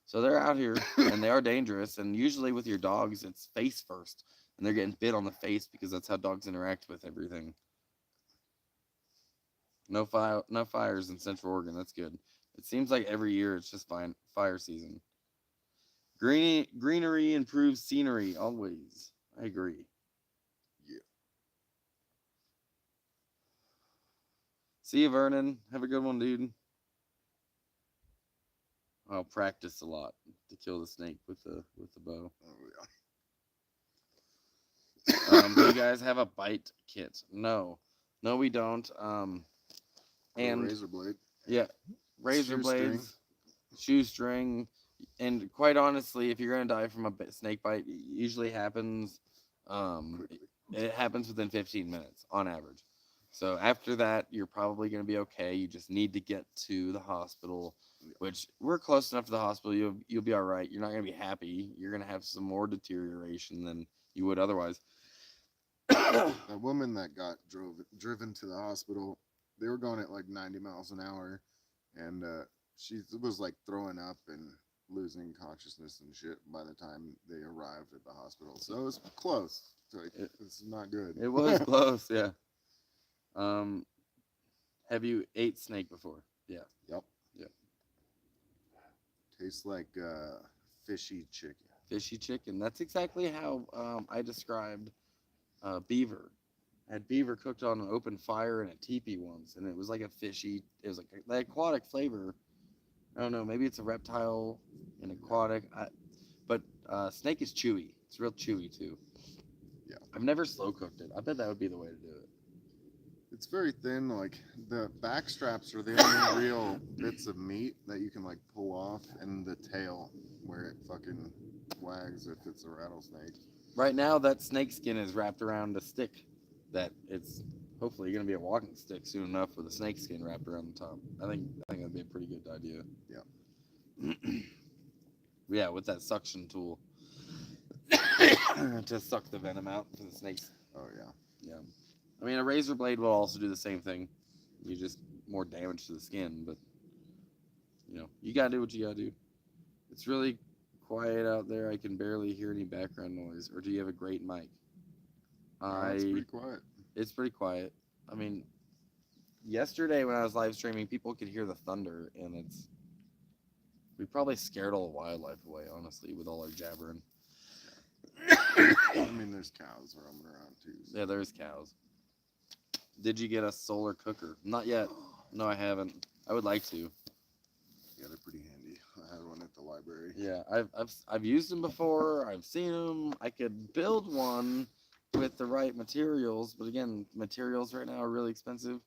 So they're out here and they are dangerous. And usually with your dogs, it's face first. And they're getting bit on the face because that's how dogs interact with everything. No fires in Central Oregon. That's good. It seems like every year it's just fire season. Greenery improves scenery, always. I agree. Yeah. See you, Vernon. Have a good one, dude. I'll practice a lot to kill the snake with the bow. Oh, yeah. Do you guys have a bite kit? No, we don't. And razor blade. Yeah, razor blades, shoestring, and quite honestly, if you're gonna die from a snake bite, it usually happens. It happens within 15 minutes on average. So after that, you're probably gonna be okay. You just need to get to the hospital, which we're close enough to the hospital. You'll be all right. You're not gonna be happy. You're gonna have some more deterioration than you would otherwise. That woman that got driven to the hospital. They were going at like 90 miles an hour, and she was like throwing up and losing consciousness and shit by the time they arrived at the hospital. So it was close. Like, it's not good. It was close, yeah. Have you ate snake before? Yeah. Yep. Yep. Tastes like fishy chicken. Fishy chicken. That's exactly how I described beaver. I had beaver cooked on an open fire in a teepee once, and it was like a fishy. It was like the aquatic flavor. I don't know. Maybe it's a reptile and aquatic. But snake is chewy. It's real chewy too. Yeah. I've never slow cooked it. I bet that would be the way to do it. It's very thin. Like the back straps are the only real bits of meat that you can like pull off, and the tail where it fucking wags if it's a rattlesnake. Right now, that snake skin is wrapped around a stick. That it's hopefully going to be a walking stick soon enough with a snake skin wrapped around the top. I think that'd be a pretty good idea. Yeah. Yeah, with that suction tool. to suck the venom out for the snakes. Oh yeah. Yeah. I mean, a razor blade will also do the same thing. You just more damage to the skin, but you gotta do what you gotta do. It's really quiet out there. I can barely hear any background noise. Or do you have a great mic? It's pretty quiet. It's pretty quiet. I mean, yesterday when I was live streaming, people could hear the thunder, and we probably scared all the wildlife away, honestly, with all our jabbering. I mean, there's cows roaming around too. So. Yeah, there's cows. Did you get a solar cooker? Not yet. No, I haven't. I would like to. Yeah, they're pretty handy. I had one at the library. Yeah, I've used them before. I've seen them. I could build one with the right materials, but again, materials right now are really expensive.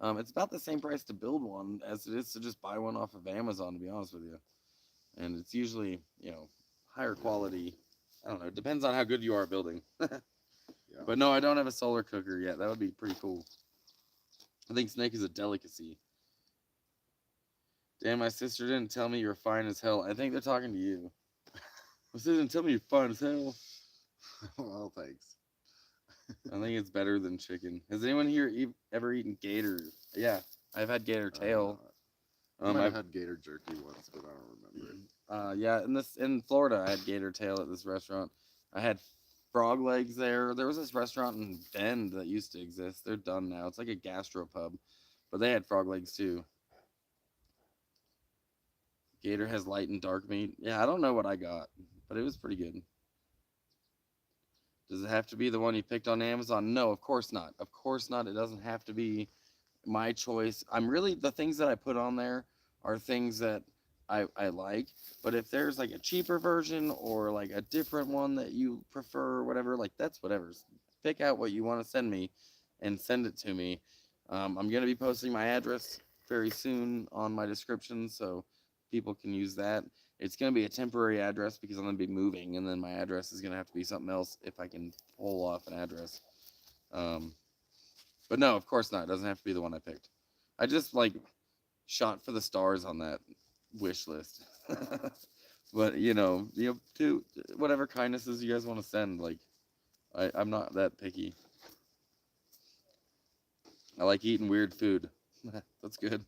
It's about the same price to build one as it is to just buy one off of Amazon, to be honest with you. And it's usually, higher quality. I don't know. It depends on how good you are at building. Yeah. But no, I don't have a solar cooker yet. That would be pretty cool. I think snake is a delicacy. Damn, my sister didn't tell me you're fine as hell. I think they're talking to you. My sister didn't tell me you're fine as hell. Well, thanks. I think it's better than chicken. Has anyone here ever eaten gator? Yeah, I've had gator tail. I've had gator jerky once, but I don't remember it. Yeah, in Florida, I had gator tail at this restaurant. I had frog legs there. There was this restaurant in Bend that used to exist. They're done now. It's like a gastropub, but they had frog legs too. Gator has light and dark meat. Yeah, I don't know what I got, but it was pretty good. Does it have to be the one you picked on Amazon? No, of course not. Of course not. It doesn't have to be my choice. The things that I put on there are things that I like. But if there's like a cheaper version or like a different one that you prefer or whatever, like that's whatever. Pick out what you want to send me and send it to me. I'm going to be posting my address very soon on my description, so people can use that. It's going to be a temporary address because I'm going to be moving, and then my address is going to have to be something else if I can pull off an address. But no, of course not. It doesn't have to be the one I picked. I just shot for the stars on that wish list. But to whatever kindnesses you guys want to send, I'm not that picky. I like eating weird food. That's good.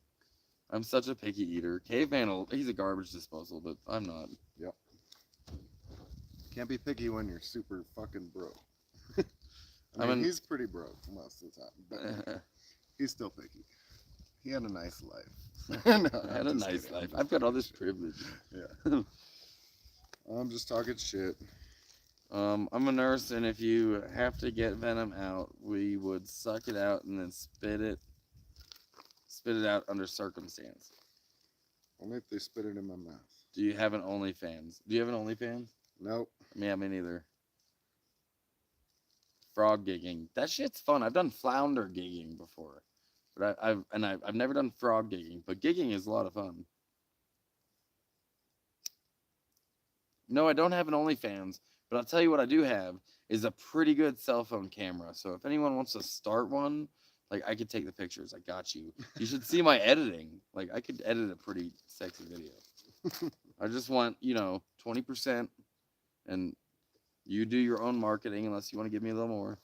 I'm such a picky eater. Caveman, he's a garbage disposal, but I'm not. Yep. Can't be picky when you're super fucking broke. He's pretty broke most of the time, but he's still picky. He had a nice life. No, I had a nice life. I've got all this privilege. Yeah. I'm just talking shit. I'm a nurse, and if you have to get venom out, we would suck it out and then spit it out under circumstance. Only if they spit it in my mouth. Do you have an OnlyFans? Do you have an OnlyFans? Nope. Yeah, me neither. Frog gigging. That shit's fun. I've done flounder gigging before. But I've never done frog gigging, but gigging is a lot of fun. No, I don't have an OnlyFans, but I'll tell you what I do have is a pretty good cell phone camera. So if anyone wants to start one, I could take the pictures. I got you. You should see my editing. I could edit a pretty sexy video. I just want, 20%, and you do your own marketing unless you want to give me a little more.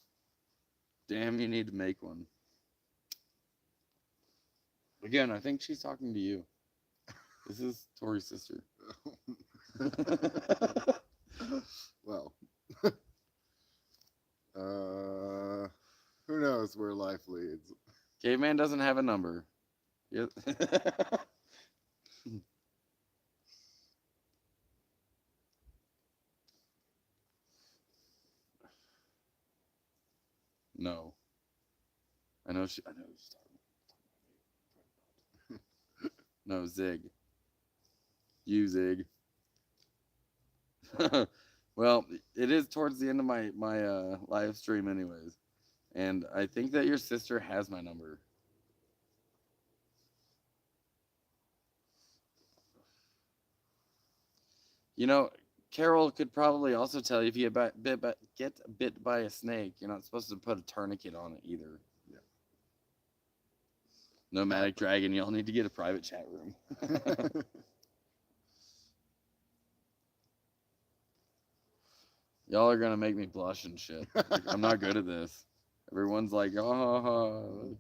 Damn, you need to make one. Again, I think she's talking to you. This is Tori's sister. Well, who knows where life leads? Caveman doesn't have a number. Yep. No. I know she's talking. No, Zig. You, Zig. Well, it is towards the end of my live stream anyways. And I think that your sister has my number. Carol could probably also tell you if you get bit by a snake, you're not supposed to put a tourniquet on it either. Yeah. Nomadic Dragon, y'all need to get a private chat room. Y'all are gonna make me blush and shit. Like, I'm not good at this. Everyone's like, oh.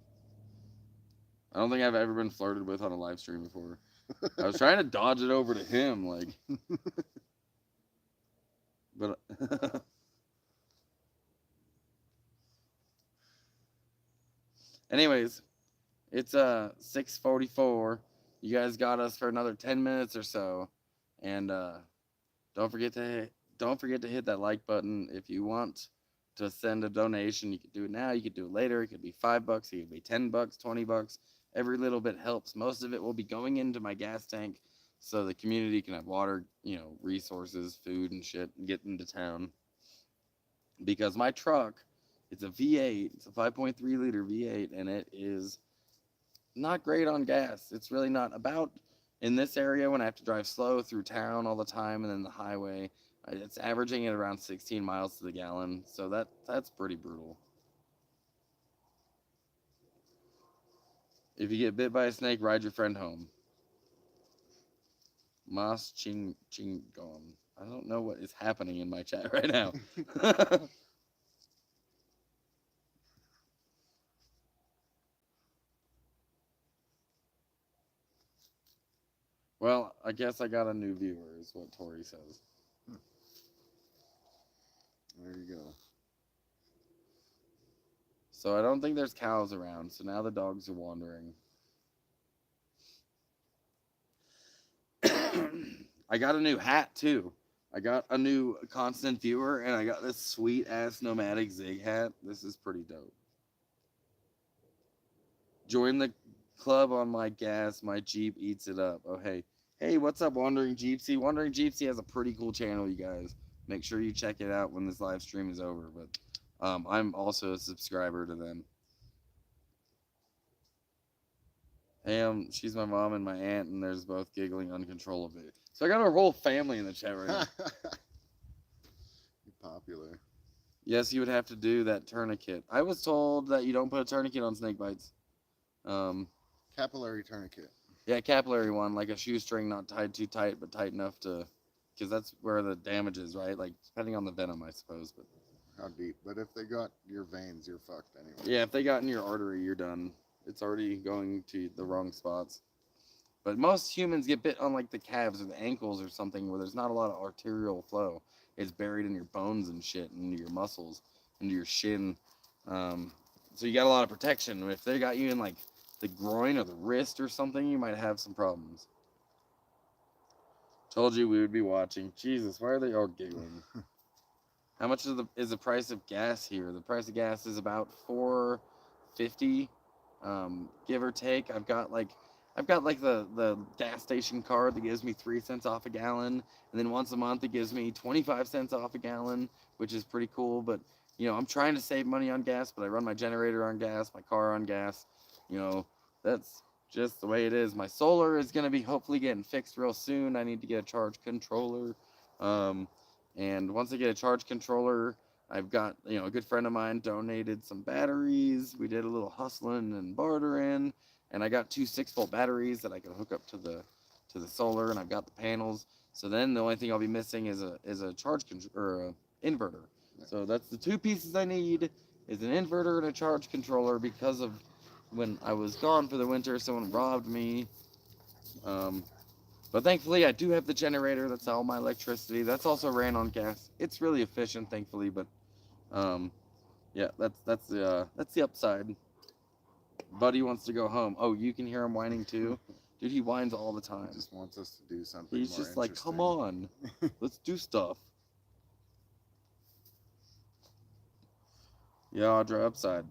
I don't think I've ever been flirted with on a live stream before. I was trying to dodge it over to him, like, but anyways, it's 6:44. You guys got us for another 10 minutes or so, and don't forget to hit that like button. If you want to send a donation, you can do it now. You could do it later. It could be $5. It could be $10, $20. Every little bit helps. Most of it will be going into my gas tank, so the community can have water, resources, food, and shit, and get into town. Because my truck, it's a V8. It's a 5.3 liter V8, and it is not great on gas. It's really not. About in this area when I have to drive slow through town all the time and then the highway, it's averaging at around 16 miles to the gallon. So that's pretty brutal. If you get bit by a snake, ride your friend home. Mas Ching Gong. I don't know what is happening in my chat right now. Well, I guess I got a new viewer, is what Tori says. There you go. So I don't think there's cows around, so now the dogs are wandering. I got a new hat, too. I got a new constant viewer, and I got this sweet-ass Nomadic Zig hat. This is pretty dope. Join the club on my gas. My Jeep eats it up. Oh, hey. Hey, what's up, Wandering Jeepsy? Wandering Jeepsy has a pretty cool channel, you guys. Make sure you check it out when this live stream is over. But I'm also a subscriber to them. Hey, she's my mom and my aunt, and there's both giggling uncontrollably. So I got our whole family in the chat right now. You're popular. Yes, you would have to do that tourniquet. I was told that you don't put a tourniquet on snake bites. Capillary tourniquet. Yeah, capillary one, like a shoestring, not tied too tight, but tight enough to, because that's where the damage is, right? Like, depending on the venom, I suppose. But how deep? But if they got your veins, you're fucked anyway. Yeah, if they got in your artery, you're done. It's already going to the wrong spots. But most humans get bit on, like, the calves or the ankles or something where there's not a lot of arterial flow. It's buried in your bones and shit, into your muscles, into your shin. So you got a lot of protection. If they got you in, like, the groin or the wrist or something, you might have some problems. Told you we would be watching. Jesus, why are they all giggling? How much is the price of gas here? The price of gas is about $4.50, give or take. I've got like the gas station card that gives me 3 cents off a gallon, and then once a month it gives me 25 cents off a gallon, which is pretty cool. But I'm trying to save money on gas, but I run my generator on gas, my car on gas. That's just the way it is. My solar is going to be hopefully getting fixed real soon. I need to get a charge controller. And once I get a charge controller, I've got, a good friend of mine donated some batteries. We did a little hustling and bartering, and I got 2 6-volt batteries that I can hook up to the solar, and I've got the panels. So then the only thing I'll be missing is a charge or a inverter. So that's the 2 pieces I need, is an inverter and a charge controller, because of when I was gone for the winter, someone robbed me. But thankfully, I do have the generator. That's all my electricity. That's also ran on gas. It's really efficient, thankfully. But yeah, that's the upside. Buddy wants to go home. Oh, you can hear him whining too, dude. He whines all the time. He just wants us to do something. He's just like, come on, let's do stuff. Yeah, Audra, upside.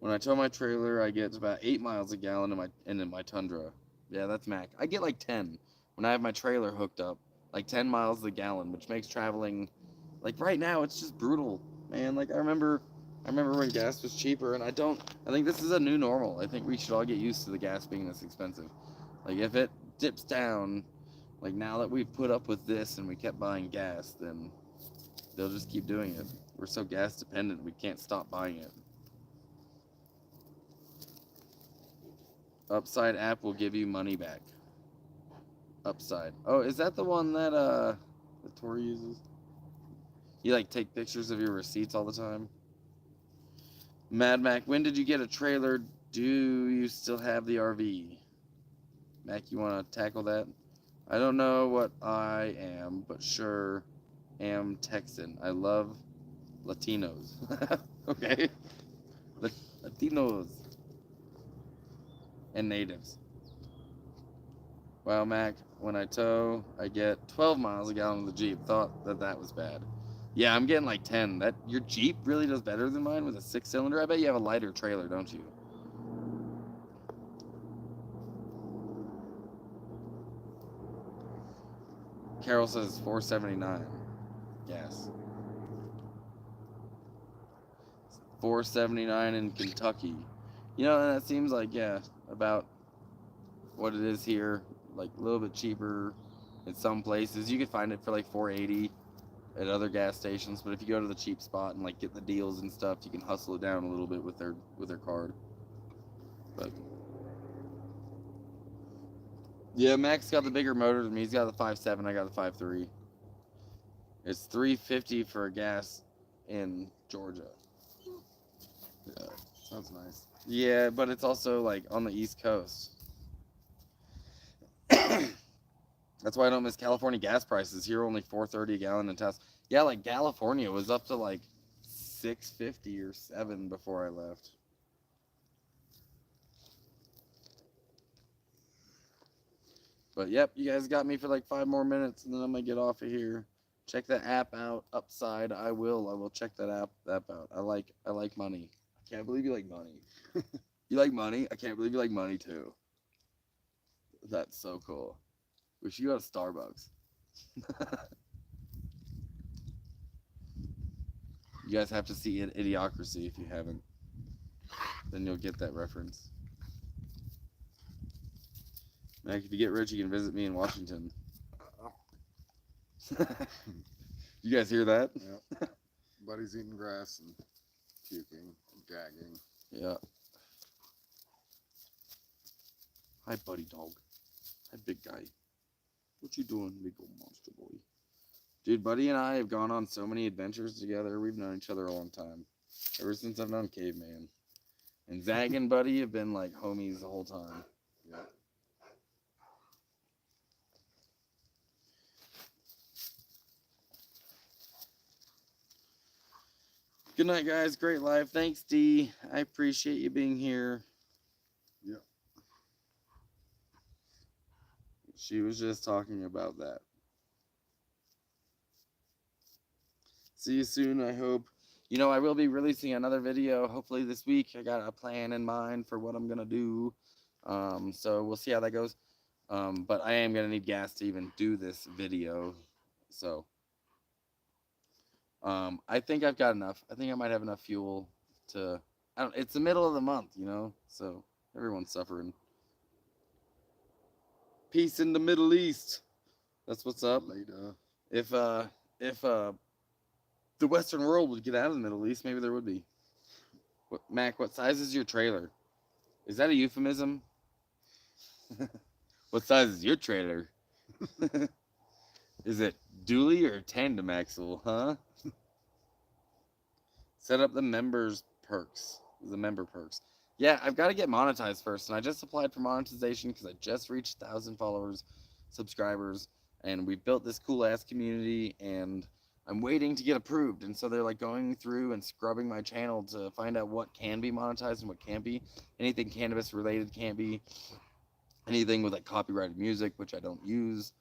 When I tow my trailer, I get about 8 miles a gallon in my Tundra. Yeah, that's Mac. I get like 10 when I have my trailer hooked up, like 10 miles a gallon, which makes traveling, like right now, it's just brutal, man. Like I remember when gas was cheaper, and I think this is a new normal. I think we should all get used to the gas being this expensive. Like if it dips down, like now that we've put up with this and we kept buying gas, then they'll just keep doing it. We're so gas dependent, we can't stop buying it. Upside app will give you money back. Upside. Oh, is that the one that Tori uses? You like take pictures of your receipts all the time. Mad Mac, when did you get a trailer? Do you still have the RV? Mac, you want to tackle that? I don't know what I am, but sure am Texan. I love Latinos. Okay. Latinos and natives. Wow, Mac, when I tow, I get 12 miles a gallon with the Jeep. Thought that was bad. Yeah, I'm getting like 10. That your Jeep really does better than mine with a 6-cylinder. I bet you have a lighter trailer, don't you? Carol says 479 gas. 479 in Kentucky. You know, that seems like, yeah, about what it is here. Like a little bit cheaper in some places. You could find it for like 480 at other gas stations, but if you go to the cheap spot and like get the deals and stuff, you can hustle it down a little bit with their card. But yeah, Max got the bigger motor than me. He's got the 5.7. I got the 5.3. It's $3.50 for gas in Georgia. Yeah, sounds nice. Yeah, but it's also like on the East Coast. That's why I don't miss California gas prices. Here only $4.30 a gallon in Texas. Yeah, like California was up to like $6.50 or $7 before I left. But yep, you guys got me for like 5 more minutes, and then I'm gonna get off of here. Check the app out. Upside, I will check that app out. I like money. I can't believe you like money. You like money? I can't believe you like money too. That's so cool. We should go to Starbucks. You guys have to see Idiocracy if you haven't. Then you'll get that reference. Mac, if you get rich, you can visit me in Washington. You guys hear that? Yep. Buddy's eating grass and puking and gagging. Yeah. Hi, buddy dog. Hi, big guy. What you doing, big old monster boy? Dude, Buddy and I have gone on so many adventures together. We've known each other a long time. Ever since I've known Caveman. And Zag and Buddy have been like homies the whole time. Yeah. Good night, guys. Great live. Thanks, D. I appreciate you being here. Yep. She was just talking about that. See you soon, I hope. You know, I will be releasing another video hopefully this week. I got a plan in mind for what I'm going to do. So we'll see how that goes. But I am going to need gas to even do this video. So I think I've got enough. I think I might have enough fuel to... it's the middle of the month, you know? So everyone's suffering. Peace in the Middle East. That's what's up. Later. If the Western world would get out of the Middle East, maybe there would be. Mac, what size is your trailer? Is that a euphemism? What size is your trailer? Is it dually or tandem axle, huh? Set up the members perks. The member perks. Yeah, I've got to get monetized first, and I just applied for monetization because I just reached 1,000 followers, subscribers, and we built this cool ass community, and I'm waiting to get approved. And so they're like going through and scrubbing my channel to find out what can be monetized and what can't be. Anything cannabis related can't be. Anything with like copyrighted music, which I don't use.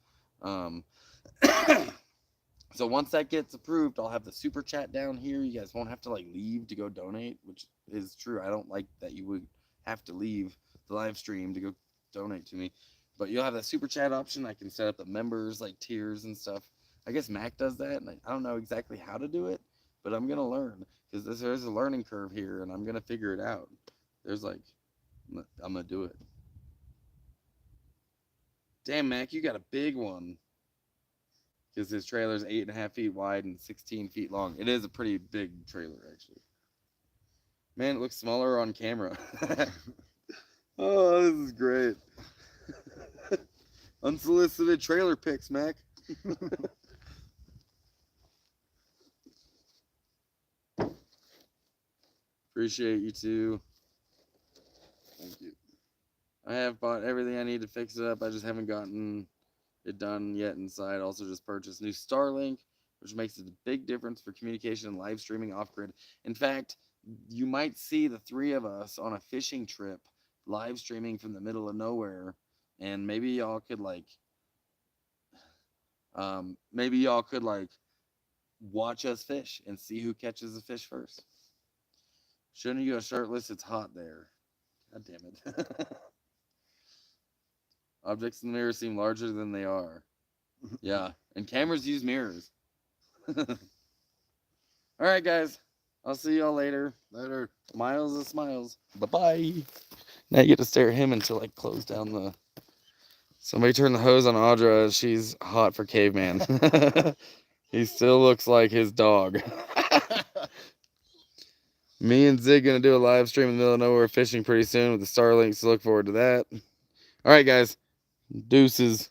So once that gets approved, I'll have the super chat down here. You guys won't have to like leave to go donate, which is true. I don't like that you would have to leave the live stream to go donate to me. But you'll have that super chat option. I can set up the members like tiers and stuff. I guess Mac does that, and I don't know exactly how to do it, but I'm gonna learn because there's a learning curve here, and I'm gonna figure it out. There's like, I'm gonna do it. Damn, Mac, you got a big one. Because his trailer's 8.5 feet wide and 16 feet long. It is a pretty big trailer, actually. Man, it looks smaller on camera. Oh, this is great. Unsolicited trailer pics, Mac. Appreciate you too. Thank you. I have bought everything I need to fix it up. I just haven't gotten it done yet inside. Also just purchased new Starlink, which makes a big difference for communication and live streaming off-grid. In fact, you might see the three of us on a fishing trip live streaming from the middle of nowhere, and maybe y'all could like watch us fish and see who catches the fish first. Shouldn't you go shirtless? It's hot there. God damn it. Objects in the mirror seem larger than they are. Yeah, and cameras use mirrors. All right, guys. I'll see y'all later. Later. Miles of smiles. Bye-bye. Now you get to stare at him until I close down the... Somebody turn the hose on Audra. She's hot for Caveman. He still looks like his dog. Me and Zig gonna do a live stream in the middle of nowhere fishing pretty soon with the Starlinks. Look forward to that. All right, guys. Deuces.